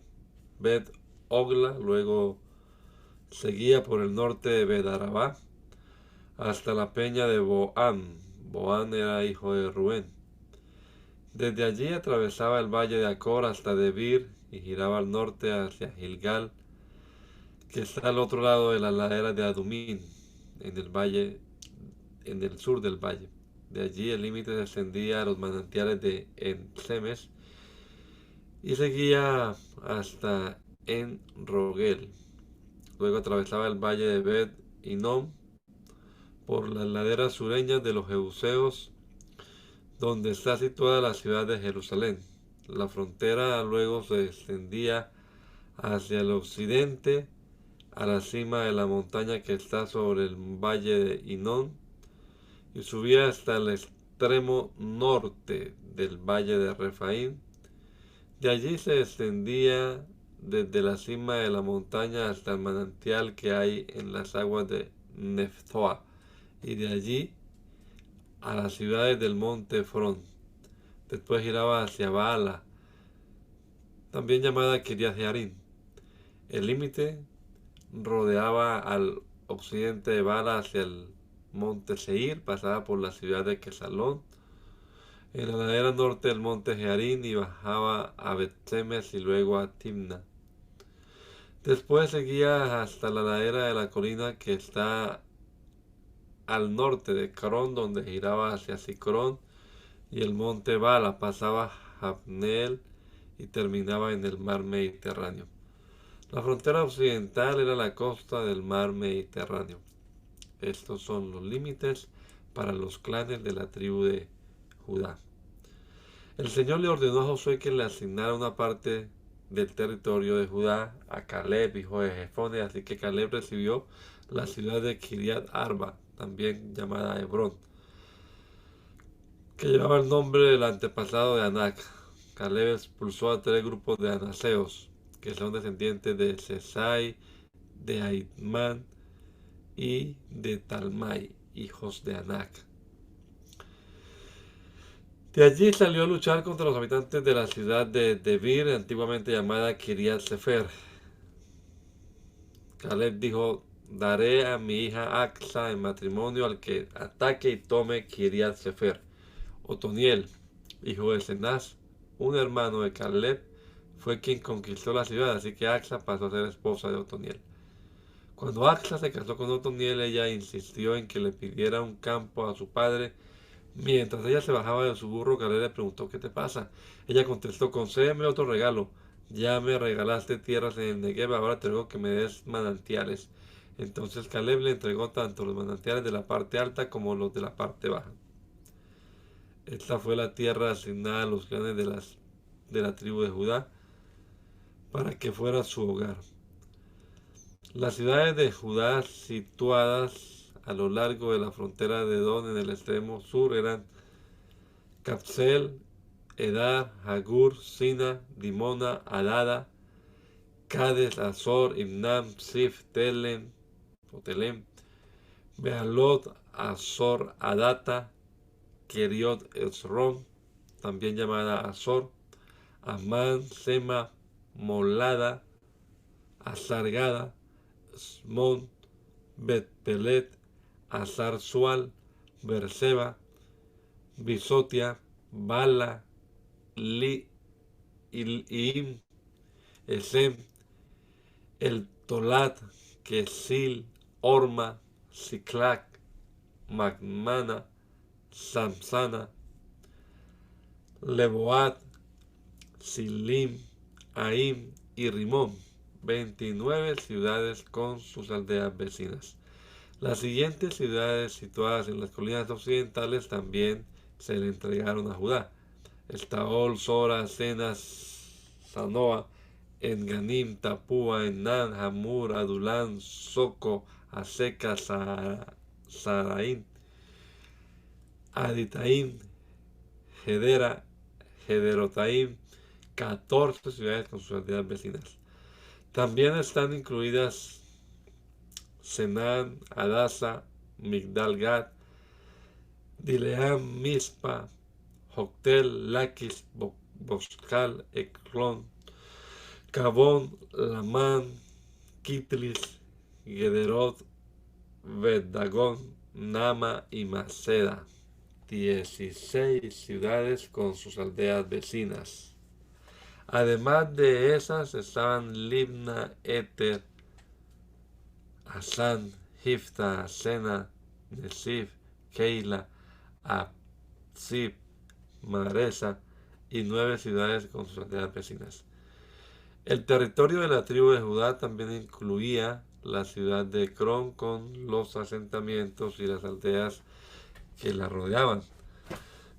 Bet Ogla, luego seguía por el norte de Bet Arabá hasta la peña de Boán. Boán era hijo de Rubén. Desde allí atravesaba el valle de Acor hasta Debir y giraba al norte hacia Gilgal, que está al otro lado de la ladera de Adumín, en el sur del valle. De allí el límite se extendía a los manantiales de En-Semes y seguía hasta En-Rogel. Luego atravesaba el valle de Bet Inom por las laderas sureñas de los Jebuseos, donde está situada la ciudad de Jerusalén. La frontera luego se extendía hacia el occidente a la cima de la montaña que está sobre el valle de Hinón y subía hasta el extremo norte del valle de Refaín. De allí se extendía desde la cima de la montaña hasta el manantial que hay en las aguas de Neftoa, y de allí a las ciudades del monte Efrón. Después giraba hacia Baala, también llamada Kiriat Jearim. El límite rodeaba al occidente de Baala hacia el monte Seir, pasaba por la ciudad de Quesalón, en la ladera norte del monte Jearim y bajaba a Bet-Semes y luego a Timna. Después seguía hasta la ladera de la colina que está al norte de Carón, donde giraba hacia Sicrón y el monte Bala, pasaba Jabneel y terminaba en el mar Mediterráneo. La frontera occidental era la costa del mar Mediterráneo. Estos son los límites para los clanes de la tribu de Judá. El Señor le ordenó a Josué que le asignara una parte del territorio de Judá a Caleb, hijo de Jefone, así que Caleb recibió la ciudad de Kiriat Arba, también llamada Hebrón, que llevaba el nombre del antepasado de Anac. Caleb expulsó a 3 grupos de anaseos, que son descendientes de Sesai, de Aitman y de Talmai, hijos de Anac. De allí salió a luchar contra los habitantes de la ciudad de Debir, antiguamente llamada Kiriat Sefer. Caleb dijo: daré a mi hija Axa en matrimonio al que ataque y tome Kiriat Sefer. Otoniel, hijo de Cenaz, un hermano de Caleb, fue quien conquistó la ciudad, así que Axa pasó a ser esposa de Otoniel. Cuando Axa se casó con Otoniel, ella insistió en que le pidiera un campo a su padre. Mientras ella se bajaba de su burro, Caleb le preguntó: ¿qué te pasa? Ella contestó: concédeme otro regalo. Ya me regalaste tierras en el Negev, ahora te ruego que me des manantiales. Entonces Caleb le entregó tanto los manantiales de la parte alta como los de la parte baja. Esta fue la tierra asignada a los clanes de la tribu de Judá para que fuera su hogar. Las ciudades de Judá situadas a lo largo de la frontera de Edom en el extremo sur eran Capsel, Edar, Hagur, Sina, Dimona, Adada, Cades, Azor, Imnam, Sif, Telem, Bealot, Azor, Adata, Keriot, Esrom, también llamada Azor, Amán, Sema, Molada, Azargada, Smon, Bet-Pelet, Azar-Sual, Berseba, Bisotia, Bala, Iim, Esem, El Tolat, Kesil, Orma, Ciclac, Magmana, Samsana, Leboat, Silim, Aim y Rimón, 29 ciudades con sus aldeas vecinas. Las siguientes ciudades situadas en las colinas occidentales también se le entregaron a Judá: Estaol, Sora, Sena, Sanoa, Enganim, Tapúa, Enán, Hamur, Adulán, Soco, Aseca, Saraín, Aditaín, Gedera, Gederotaim, 14 ciudades con sus aldeas vecinas. También están incluidas Senán, Adasa, Migdal-Gad, Dileam, Mispa, Joctel, Laquis, Boscal, Ecrón, Cabón, Lamán, Kitlis, Gederot, Bet-Dagón, Nama y Maceda. 16 ciudades con sus aldeas vecinas. Además de esas estaban Libna, Eter, Asán, Hifta, Sena, Nesif, Keila, Absib, Maresa y 9 ciudades con sus aldeas vecinas. El territorio de la tribu de Judá también incluía la ciudad de Ecrón con los asentamientos y las aldeas que la rodeaban.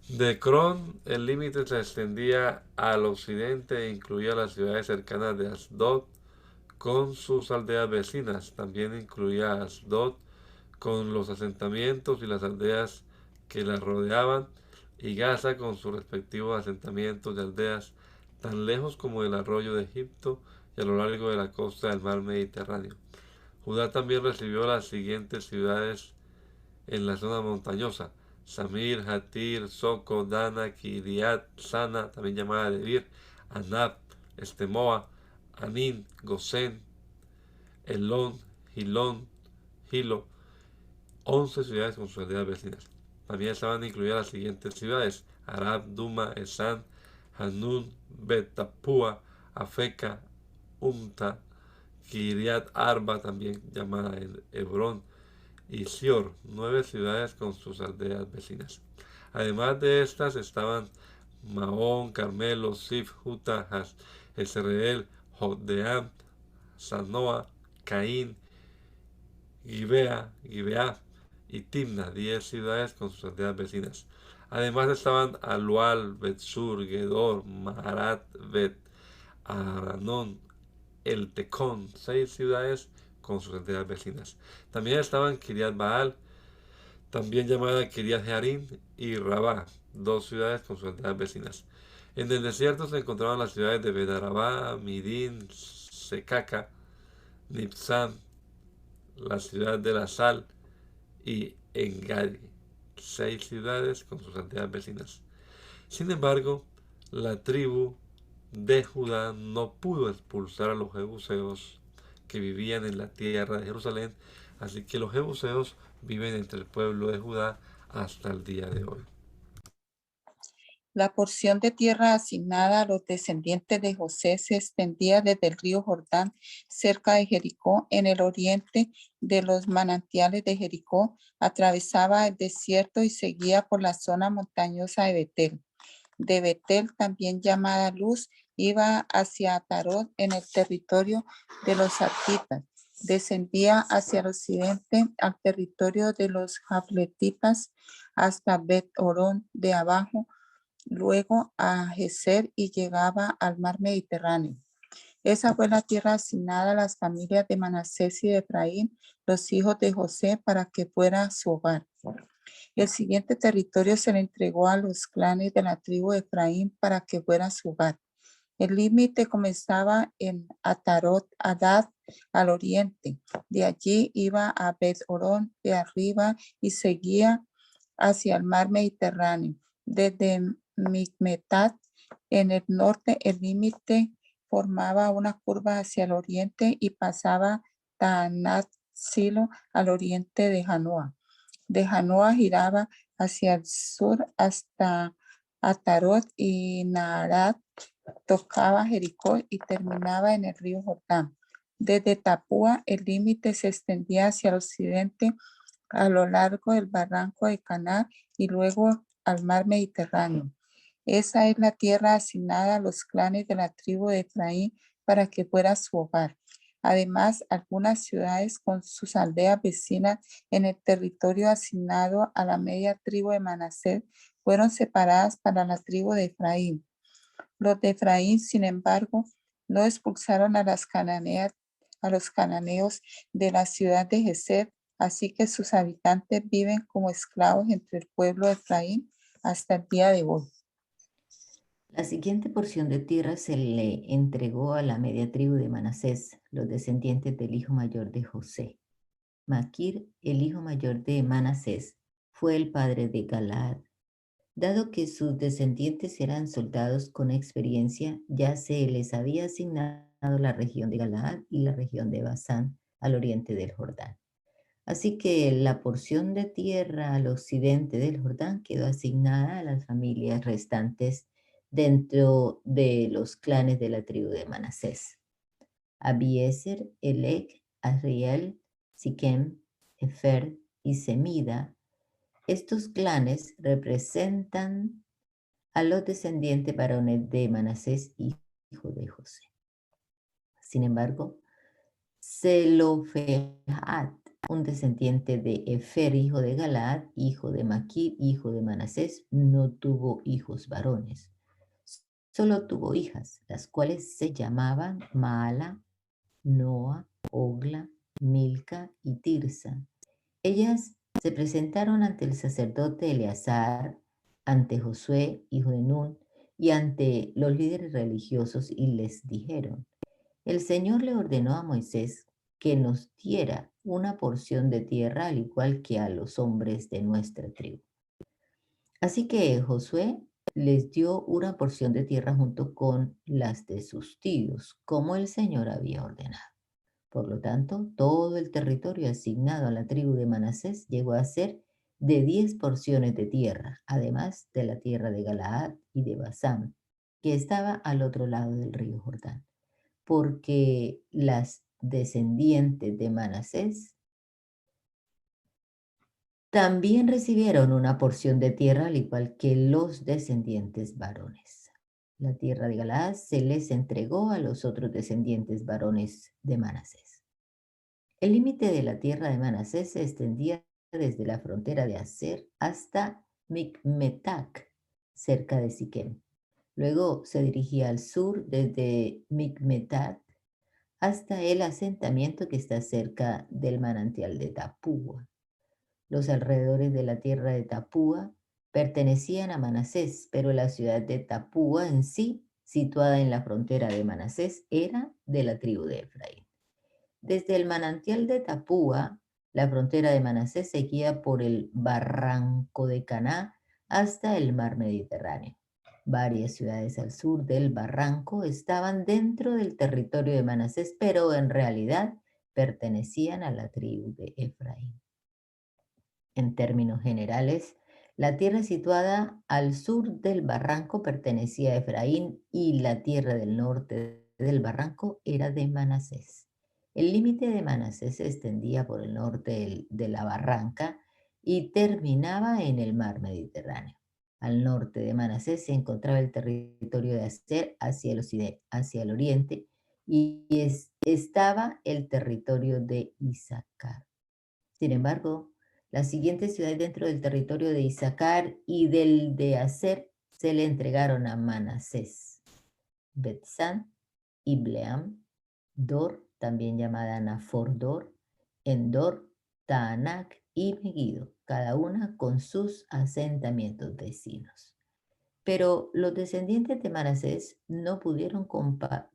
De Ecrón, el límite se extendía al occidente e incluía las ciudades cercanas de Asdod con sus aldeas vecinas. También incluía a Asdod con los asentamientos y las aldeas que la rodeaban, y Gaza con sus respectivos asentamientos y aldeas, tan lejos como el arroyo de Egipto y a lo largo de la costa del mar Mediterráneo. Judá también recibió las siguientes ciudades en la zona montañosa: Samir, Hatir, Soco, Dana, Kiriat, Sana, también llamada Debir, Anab, Estemoa, Anin, Gosén, Elón, Gilón, Gilo, 11 ciudades con sus aldeas vecinas. También estaban incluidas las siguientes ciudades: Arab, Duma, Esan, Hanun, Bet-Tapúa, Afeca, Umta, Kiriat Arba, también llamada Hebrón, y Sior, 9 ciudades con sus aldeas vecinas. Además de estas estaban Maón, Carmelo, Sif, Juta, Jezreel, Jotdeam, Sanoa, Caín, Gibeá y Timna, 10 ciudades con sus aldeas vecinas. Además estaban Alual, Betsur, Gedor, Maharat, Bet, Aranón, El Tecón, 6 ciudades con sus aldeas vecinas. También estaban Kiriat Baal, también llamada Kiriat Jearim, y Rabá, 2 ciudades con sus aldeas vecinas. En el desierto se encontraban las ciudades de Bedarabá, Midín, Secaca, Nipsam, la ciudad de la Sal y Engadi, 6 ciudades con sus aldeas vecinas. Sin embargo, la tribu de Judá no pudo expulsar a los jebuseos que vivían en la tierra de Jerusalén, así que los jebuseos viven entre el pueblo de Judá hasta el día de hoy. La porción de tierra asignada a los descendientes de José se extendía desde el río Jordán, cerca de Jericó, en el oriente de los manantiales de Jericó, atravesaba el desierto y seguía por la zona montañosa de Betel. De Betel, también llamada Luz, iba hacia Atarot en el territorio de los Arquitas. Descendía hacia el occidente al territorio de los Jafletitas hasta Bet-Orón de abajo, luego a Geser y llegaba al mar Mediterráneo. Esa fue la tierra asignada a las familias de Manasés y de Efraín, los hijos de José, para que fuera su hogar. El siguiente territorio se le entregó a los clanes de la tribu de Efraín para que fuera su hogar. El límite comenzaba en Atarot Adad al oriente. De allí iba a Bet-Orón de arriba y seguía hacia el mar Mediterráneo. Desde Micmetat en el norte, el límite formaba una curva hacia el oriente y pasaba Taanat Silo al oriente de Janoa. De Janoa giraba hacia el sur hasta Atarot y Naharat, tocaba Jericó y terminaba en el río Jordán. Desde Tapúa, el límite se extendía hacia el occidente a lo largo del barranco de Caná y luego al mar Mediterráneo. Esa es la tierra asignada a los clanes de la tribu de Efraín para que fuera su hogar. Además, algunas ciudades con sus aldeas vecinas en el territorio asignado a la media tribu de Manasés fueron separadas para la tribu de Efraín. Los de Efraín, sin embargo, no expulsaron a los cananeos de la ciudad de Geser, así que sus habitantes viven como esclavos entre el pueblo de Efraín hasta el día de hoy. La siguiente porción de tierra se le entregó a la media tribu de Manasés, los descendientes del hijo mayor de José. Maquir, el hijo mayor de Manasés, fue el padre de Galaad. Dado que sus descendientes eran soldados con experiencia, ya se les había asignado la región de Galaad y la región de Basán al oriente del Jordán. Así que la porción de tierra al occidente del Jordán quedó asignada a las familias restantes dentro de los clanes de la tribu de Manasés: Abiezer, Elec, Asriel, Siquem, Efer y Semida. Estos clanes representan a los descendientes varones de Manasés, hijo de José. Sin embargo, Zelofehad, un descendiente de Efer, hijo de Galaad, hijo de Maquir, hijo de Manasés, no tuvo hijos varones. Solo tuvo hijas, las cuales se llamaban Maala, Noa, Ogla, Milca y Tirsa. Ellas se presentaron ante el sacerdote Eleazar, ante Josué, hijo de Nun, y ante los líderes religiosos, y les dijeron: el Señor le ordenó a Moisés que nos diera una porción de tierra al igual que a los hombres de nuestra tribu. Así que Josué les dio una porción de tierra junto con las de sus tíos, como el Señor había ordenado. Por lo tanto, todo el territorio asignado a la tribu de Manasés llegó a ser de 10 porciones de tierra, además de la tierra de Galaad y de Basán, que estaba al otro lado del río Jordán, porque las descendientes de Manasés también recibieron una porción de tierra al igual que los descendientes varones. La tierra de Galaad se les entregó a los otros descendientes varones de Manasés. El límite de la tierra de Manasés se extendía desde la frontera de Aser hasta Micmetac, cerca de Siquem. Luego se dirigía al sur desde Micmetat hasta el asentamiento que está cerca del manantial de Tapúa. Los alrededores de la tierra de Tapúa pertenecían a Manasés, pero la ciudad de Tapúa en sí, situada en la frontera de Manasés, era de la tribu de Efraín. Desde el manantial de Tapúa, la frontera de Manasés seguía por el barranco de Caná hasta el mar Mediterráneo. Varias ciudades al sur del barranco estaban dentro del territorio de Manasés, pero en realidad pertenecían a la tribu de Efraín. En términos generales, la tierra situada al sur del barranco pertenecía a Efraín y la tierra del norte del barranco era de Manasés. El límite de Manasés se extendía por el norte de la barranca y terminaba en el mar Mediterráneo. Al norte de Manasés se encontraba el territorio de Aser hacia el oriente y estaba el territorio de Isaacar. Sin embargo, las siguientes ciudades dentro del territorio de Isaacar y del de Aser se le entregaron a Manasés: Betzán, Ibleam, Dor, también llamada Nafordor, Endor, Taanac y Megiddo, cada una con sus asentamientos vecinos. Pero los descendientes de Manasés no pudieron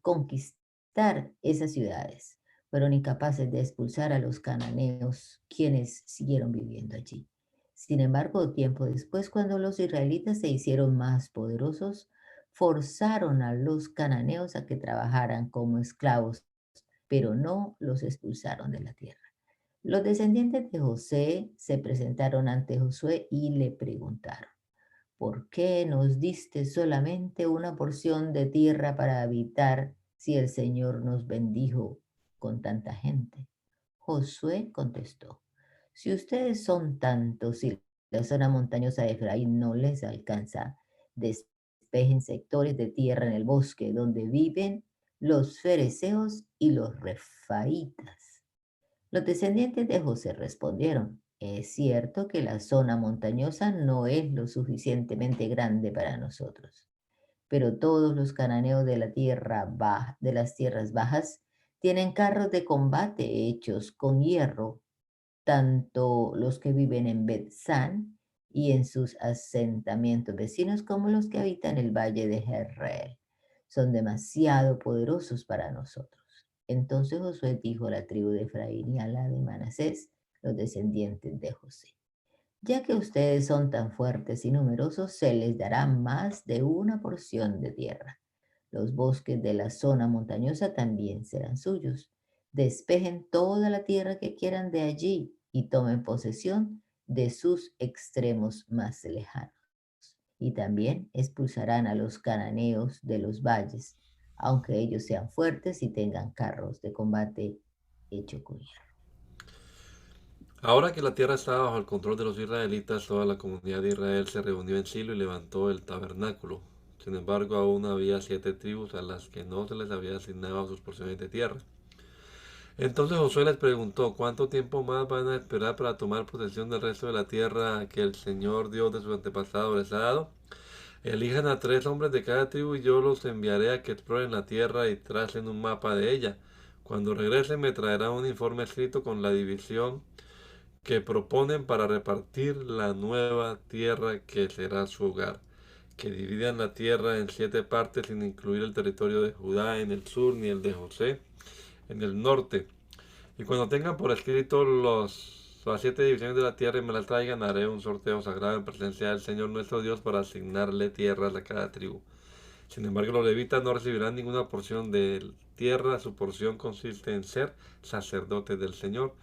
conquistar esas ciudades. Fueron incapaces de expulsar a los cananeos, quienes siguieron viviendo allí. Sin embargo, tiempo después, cuando los israelitas se hicieron más poderosos, forzaron a los cananeos a que trabajaran como esclavos, pero no los expulsaron de la tierra. Los descendientes de José se presentaron ante Josué y le preguntaron: ¿por qué nos diste solamente una porción de tierra para habitar si el Señor nos bendijo con tanta gente? Josué contestó: si ustedes son tantos y la zona montañosa de Efraín no les alcanza, despejen sectores de tierra en el bosque donde viven los fereceos y los refaitas. Los descendientes de José respondieron: es cierto que la zona montañosa no es lo suficientemente grande para nosotros, pero todos los cananeos de la tierra baja, de las tierras bajas, tienen carros de combate hechos con hierro, tanto los que viven en Bet-San y en sus asentamientos vecinos como los que habitan el valle de Jezreel. Son demasiado poderosos para nosotros. Entonces Josué dijo a la tribu de Efraín y a la de Manasés, los descendientes de José: ya que ustedes son tan fuertes y numerosos, se les dará más de una porción de tierra. Los bosques de la zona montañosa también serán suyos. Despejen toda la tierra que quieran de allí y tomen posesión de sus extremos más lejanos. Y también expulsarán a los cananeos de los valles, aunque ellos sean fuertes y tengan carros de combate hecho con hierro. Ahora que la tierra estaba bajo el control de los israelitas, toda la comunidad de Israel se reunió en Silo y levantó el tabernáculo. Sin embargo, aún había 7 tribus a las que no se les había asignado sus porciones de tierra. Entonces Josué les preguntó: ¿cuánto tiempo más van a esperar para tomar posesión del resto de la tierra que el Señor Dios de sus antepasados les ha dado? Elijan a 3 hombres de cada tribu y yo los enviaré a que exploren la tierra y tracen un mapa de ella. Cuando regresen me traerán un informe escrito con la división que proponen para repartir la nueva tierra que será su hogar. Que dividan la tierra en 7 partes sin incluir el territorio de Judá en el sur ni el de José en el norte. Y cuando tengan por escrito las 7 divisiones de la tierra y me las traigan, haré un sorteo sagrado en presencia del Señor nuestro Dios para asignarle tierras a cada tribu. Sin embargo, los levitas no recibirán ninguna porción de tierra. Su porción consiste en ser sacerdotes del Señor.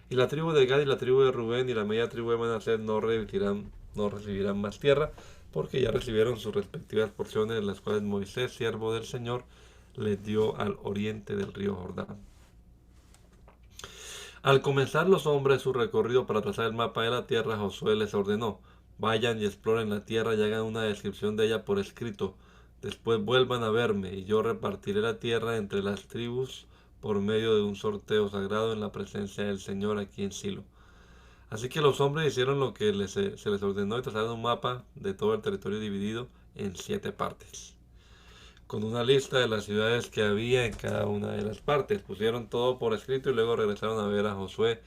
Y la tribu de Gad y la tribu de Rubén y la media tribu de Manasés no recibirán más tierra, porque ya recibieron sus respectivas porciones, las cuales Moisés, siervo del Señor, les dio al oriente del río Jordán. Al comenzar los hombres su recorrido para trazar el mapa de la tierra, Josué les ordenó: vayan y exploren la tierra y hagan una descripción de ella por escrito. Después vuelvan a verme y yo repartiré la tierra entre las tribus por medio de un sorteo sagrado en la presencia del Señor aquí en Silo. Así que los hombres hicieron lo que se les ordenó y trazaron un mapa de todo el territorio dividido en 7 partes, con una lista de las ciudades que había en cada una de las partes. Pusieron todo por escrito y luego regresaron a ver a Josué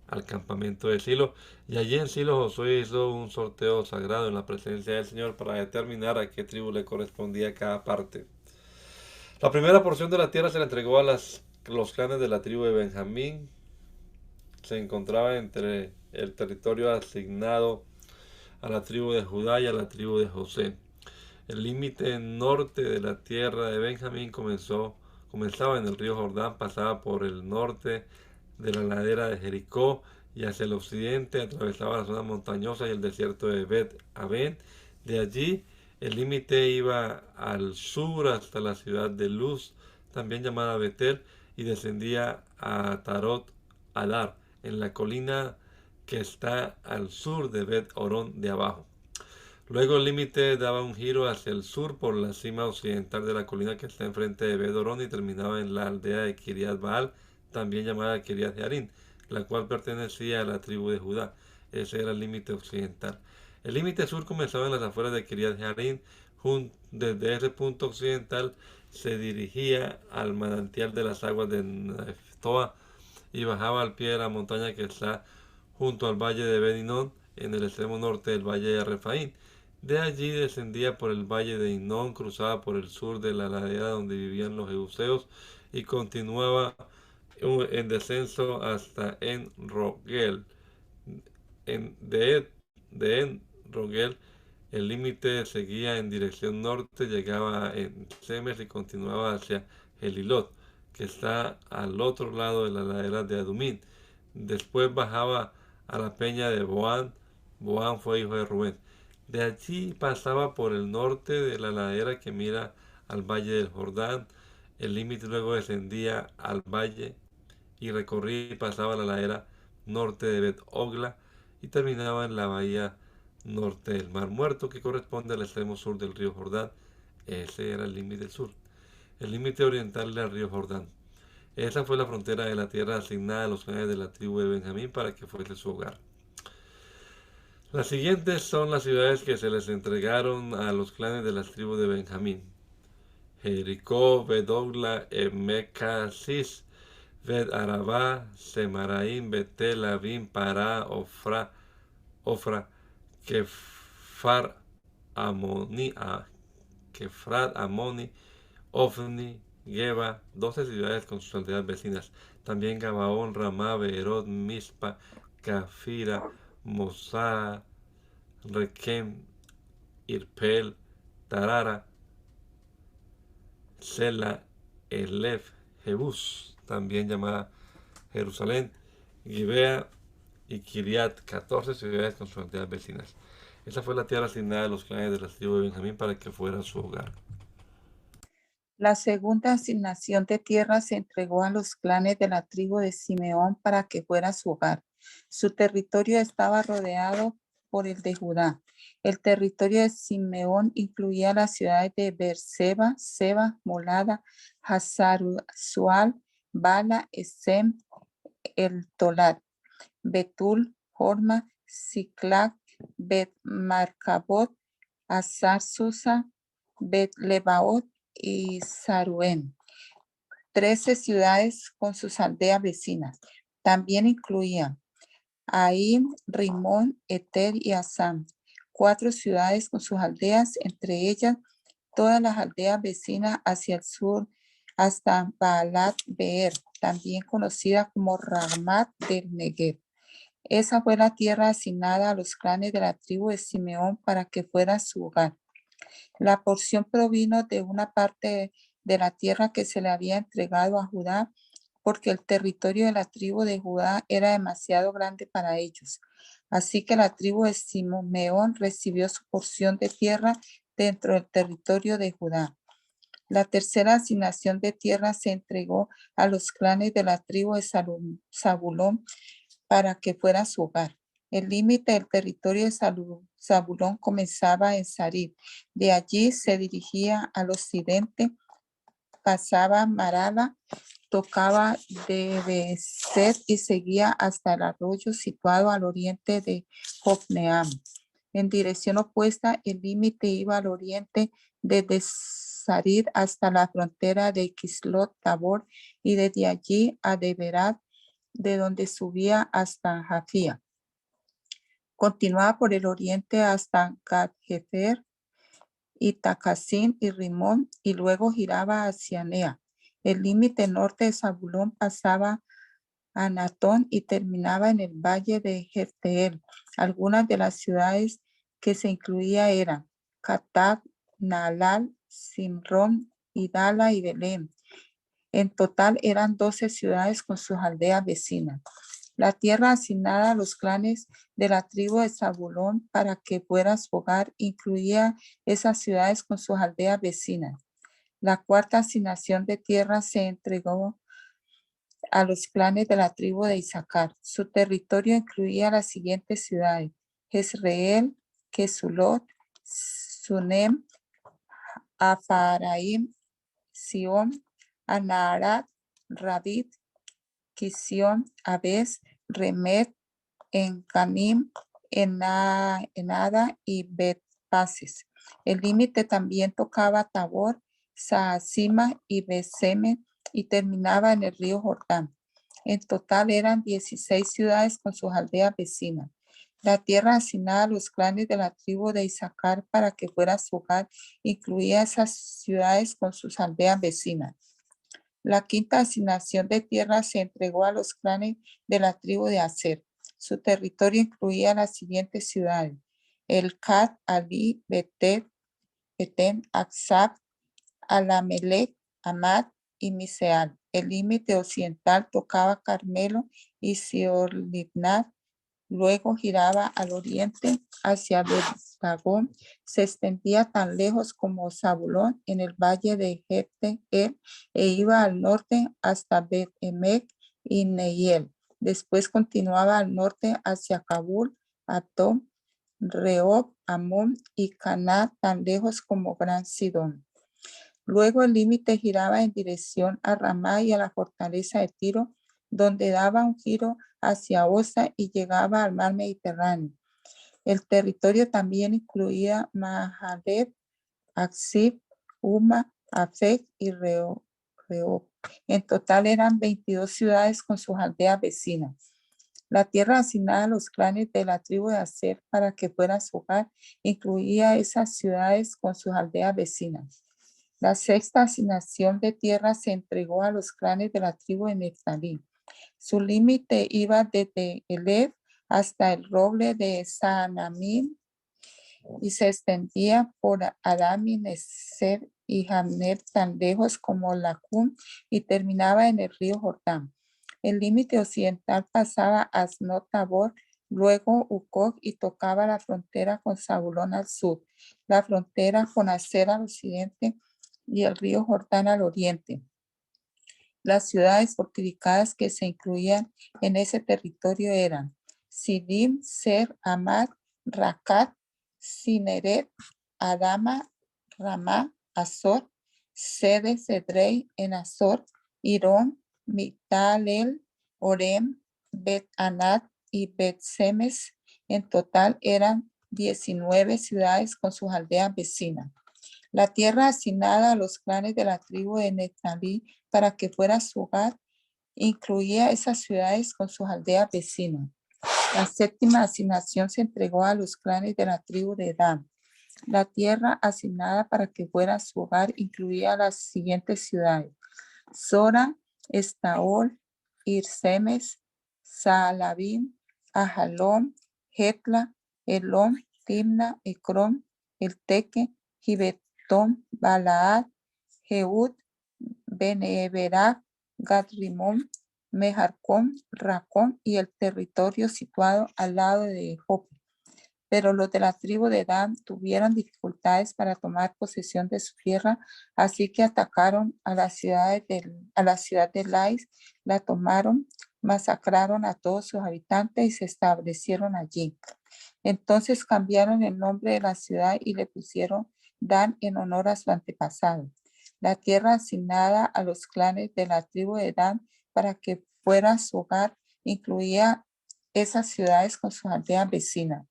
al campamento de Silo. Y allí en Silo Josué hizo un sorteo sagrado en la presencia del Señor para determinar a qué tribu le correspondía cada parte. La primera porción de la tierra se le entregó a los clanes de la tribu de Benjamín. Se encontraba entre el territorio asignado a la tribu de Judá y a la tribu de José. El límite norte de la tierra de Benjamín comenzaba en el río Jordán, pasaba por el norte de la ladera de Jericó y hacia el occidente atravesaba la zona montañosa y el desierto de Bet-Aven. De allí el límite iba al sur hasta la ciudad de Luz, también llamada Betel, y descendía a Tarot Adar, en la colina que está al sur de Bet-Orón de abajo. Luego el límite daba un giro hacia el sur por la cima occidental de la colina que está enfrente de Bet-Orón y terminaba en la aldea de Kiriat Baal, también llamada Kiriat Jearim, la cual pertenecía a la tribu de Judá. Ese era el límite occidental. El límite sur comenzaba en las afueras de Kiriat Jearim. Desde ese punto occidental se dirigía al manantial de las aguas de Neftoa y bajaba al pie de la montaña que está junto al valle de Ben-Hinnom, en el extremo norte del valle de Refaín. De allí descendía por el valle de Hinnom, cruzaba por el sur de la ladera donde vivían los jebuseos y continuaba en descenso hasta En Rogel. De En Rogel el límite seguía en dirección norte, llegaba a Semes y continuaba hacia Gelilot, que está al otro lado de la ladera de Adumín. Después bajaba a la peña de Boán. Boán fue hijo de Rubén. De allí pasaba por el norte de la ladera que mira al valle del Jordán. El límite luego descendía al valle y recorría y pasaba la ladera norte de Bet Ogla y terminaba en la bahía norte del Mar Muerto, que corresponde al extremo sur del río Jordán. Ese era el límite sur. El límite oriental del río Jordán. Esa fue la frontera de la tierra asignada a los clanes de la tribu de Benjamín para que fuese su hogar. Las siguientes son las ciudades que se les entregaron a los clanes de las tribus de Benjamín: Jericó, Bedogla, Emecasis, Bet Arabá, Semaraim, Betel, Abim, Pará, Ofra, Kefar, Kefrat, Amoni, Ofni, Geba, 12 ciudades con sus aldeas vecinas. También Gabaón, Ramá, Beerot, Mispa, Cafira, Mosá, Requem, Irpel, Tarara, Sela, Elef, Jebús, también llamada Jerusalén, Gibea y Kiriat, 14 ciudades con sus aldeas vecinas. Esa fue la tierra asignada a los clanes de la tribu de Benjamín para que fuera su hogar. La segunda asignación de tierra se entregó a los clanes de la tribu de Simeón para que fuera su hogar. Su territorio estaba rodeado por el de Judá. El territorio de Simeón incluía las ciudades de Beerseba, Seba, Molada, Hazar-Sual, Bala, Esem, El Tolat, Betul, Horma, Siclac, Bet Marcabot, Azar Susa, Bet Lebaot y Saruén. 13 ciudades con sus aldeas vecinas. También incluían Aim, Rimón, Eter y Asam. 4 ciudades con sus aldeas, entre ellas todas las aldeas vecinas hacia el sur hasta Baalat Beer, también conocida como Ramat del Negev. Esa fue la tierra asignada a los clanes de la tribu de Simeón para que fuera su hogar. La porción provino de una parte de la tierra que se le había entregado a Judá, porque el territorio de la tribu de Judá era demasiado grande para ellos. Así que la tribu de Simeón recibió su porción de tierra dentro del territorio de Judá. La tercera asignación de tierra se entregó a los clanes de la tribu de Zabulón para que fuera su hogar. El límite del territorio de Zabulón comenzaba en Sarid. De allí se dirigía al occidente, pasaba Marala, tocaba de Beset y seguía hasta el arroyo situado al oriente de Jocneam. En dirección opuesta, el límite iba al oriente desde Sarid hasta la frontera de Kislot Tabor y desde allí a Deberat, de donde subía hasta Jafía. Continuaba por el oriente hasta Gat-Hefer y Takasín y Rimón y luego giraba hacia Nea. El límite norte de Zabulón pasaba a Natón y terminaba en el valle de Jefteel. Algunas de las ciudades que se incluía eran Katab, Naalal, Simrón, Idala y Belén. En total eran 12 ciudades con sus aldeas vecinas. La tierra asignada a los clanes de la tribu de Zabulón para que fuera su hogar incluía esas ciudades con sus aldeas vecinas. La cuarta asignación de tierra se entregó a los clanes de la tribu de Isaacar. Su territorio incluía las siguientes ciudades: Jezreel, Kesulot, Sunem, Afaraim, Sion, Anaharat, Rabit, Kisión, Abes, Remet, Encanim, Enada y Bet-Pases. El límite también tocaba Tabor Saasima y Beseme, y terminaba en el río Jordán. En total eran 16 ciudades con sus aldeas vecinas. La tierra asignada a los clanes de la tribu de Isaacar para que fuera su hogar incluía esas ciudades con sus aldeas vecinas. La quinta asignación de tierra se entregó a los clanes de la tribu de Aser. Su territorio incluía las siguientes ciudades: Elcat, Ali, Betet, Betén, Aksab, Alamelec, Amad y Miseal. El límite occidental tocaba Carmelo y Sior-Libnat. Luego giraba al oriente hacia Bet-Dagón. Se extendía tan lejos como Zabulón en el valle de Jefte-El e iba al norte hasta Bet-Emek y Neiel. Después continuaba al norte hacia Kabul, Atom, Rehob, Amón y Caná, tan lejos como Gran Sidón. Luego el límite giraba en dirección a Ramá y a la fortaleza de Tiro, donde daba un giro hacia Osa y llegaba al mar Mediterráneo. El territorio también incluía Mahalet, Aksib, Uma, Afek y Rehob. En total eran 22 ciudades con sus aldeas vecinas. La tierra asignada a los clanes de la tribu de Aser para que fuera su hogar incluía esas ciudades con sus aldeas vecinas. La sexta asignación de tierra se entregó a los clanes de la tribu de Neftalí. Su límite iba desde Elef hasta el roble de Saanamim y se extendía por Aram y Neser y Jamner tan lejos como Lacún y terminaba en el río Jordán. El límite occidental pasaba a Asnot Tabor, luego Ucog y tocaba la frontera con Zabulón al sur, la frontera con Aser al occidente y el río Jordán al oriente. Las ciudades fortificadas que se incluían en ese territorio eran Sidim, Ser, Amad, Racat, Cineret, Adama, Ramá, Azor, Sede, Cedrei, en Azor, Irón, Mitalel, Orem, Bet-Anat y Bet-Semes. En total eran 19 ciudades con sus aldeas vecinas. La tierra asignada a los clanes de la tribu de Neftalí para que fuera su hogar incluía esas ciudades con sus aldeas vecinas. La séptima asignación se entregó a los clanes de la tribu de Dan. La tierra asignada para que fuera su hogar incluía las siguientes ciudades: Sora, Estaol, Irsemes, Saalabim, Ajalón, Hetla, Elón, Timna, Ecrón, Elteque, Gibetón, Balaad, Jehud, Beneberak, Gadrimón, Mejarcón, Racón y el territorio situado al lado de Jope. Pero los de la tribu de Dan tuvieron dificultades para tomar posesión de su tierra, así que atacaron a la ciudad de Lais, la tomaron, masacraron a todos sus habitantes y se establecieron allí. Entonces cambiaron el nombre de la ciudad y le pusieron Dan en honor a su antepasado. La tierra asignada a los clanes de la tribu de Dan para que fuera su hogar incluía esas ciudades con sus aldeas vecinas.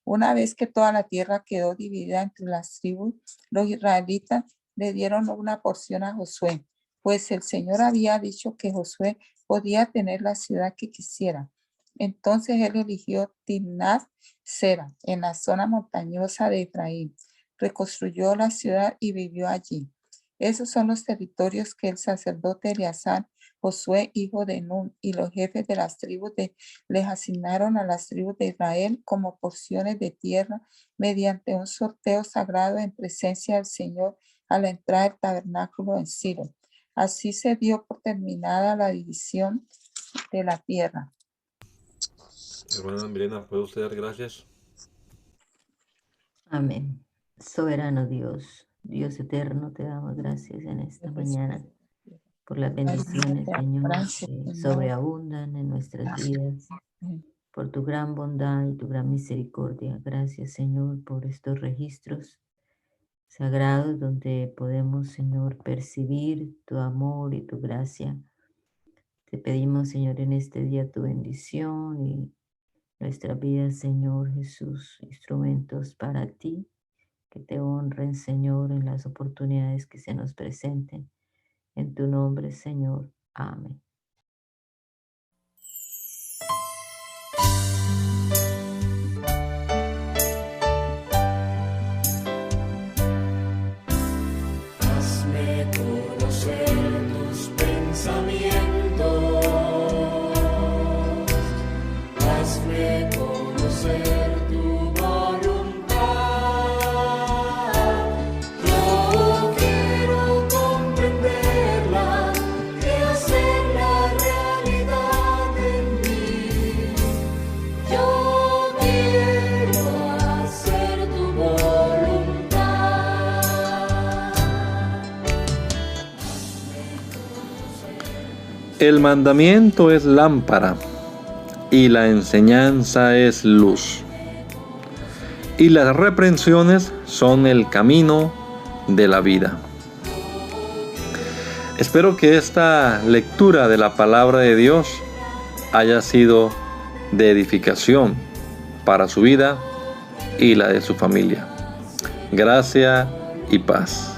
Una vez que toda la tierra quedó dividida entre las tribus, los israelitas le dieron una porción a Josué, pues el Señor había dicho que Josué podía tener la ciudad que quisiera. Entonces él eligió Timnath Sera, en la zona montañosa de Efraín. Reconstruyó la ciudad y vivió allí. Esos son los territorios que el sacerdote Eleazar, Josué, hijo de Nun, y los jefes de las tribus les asignaron a las tribus de Israel como porciones de tierra mediante un sorteo sagrado en presencia del Señor a la entrada del tabernáculo en Silo. Así se dio por terminada la división de la tierra. Hermana Milena, ¿puede usted dar gracias? Amén. Soberano Dios, Dios eterno, te damos gracias en esta mañana por las bendiciones, Señor, que sobreabundan en nuestras vidas, por tu gran bondad y tu gran misericordia. Gracias, Señor, por estos registros sagrados donde podemos, Señor, percibir tu amor y tu gracia. Te pedimos, Señor, en este día tu bendición y nuestra vida, Señor Jesús, instrumentos para ti, que te honren, Señor, en las oportunidades que se nos presenten. En tu nombre, Señor. Amén. Hazme conocer tus pensamientos, hazme conocer tu voluntad. Yo quiero comprenderla y hacerla realidad en mí. Yo quiero hacer tu voluntad. El mandamiento es lámpara y la enseñanza es luz. Y las reprensiones son el camino de la vida. Espero que esta lectura de la palabra de Dios haya sido de edificación para su vida y la de su familia. Gracia y paz.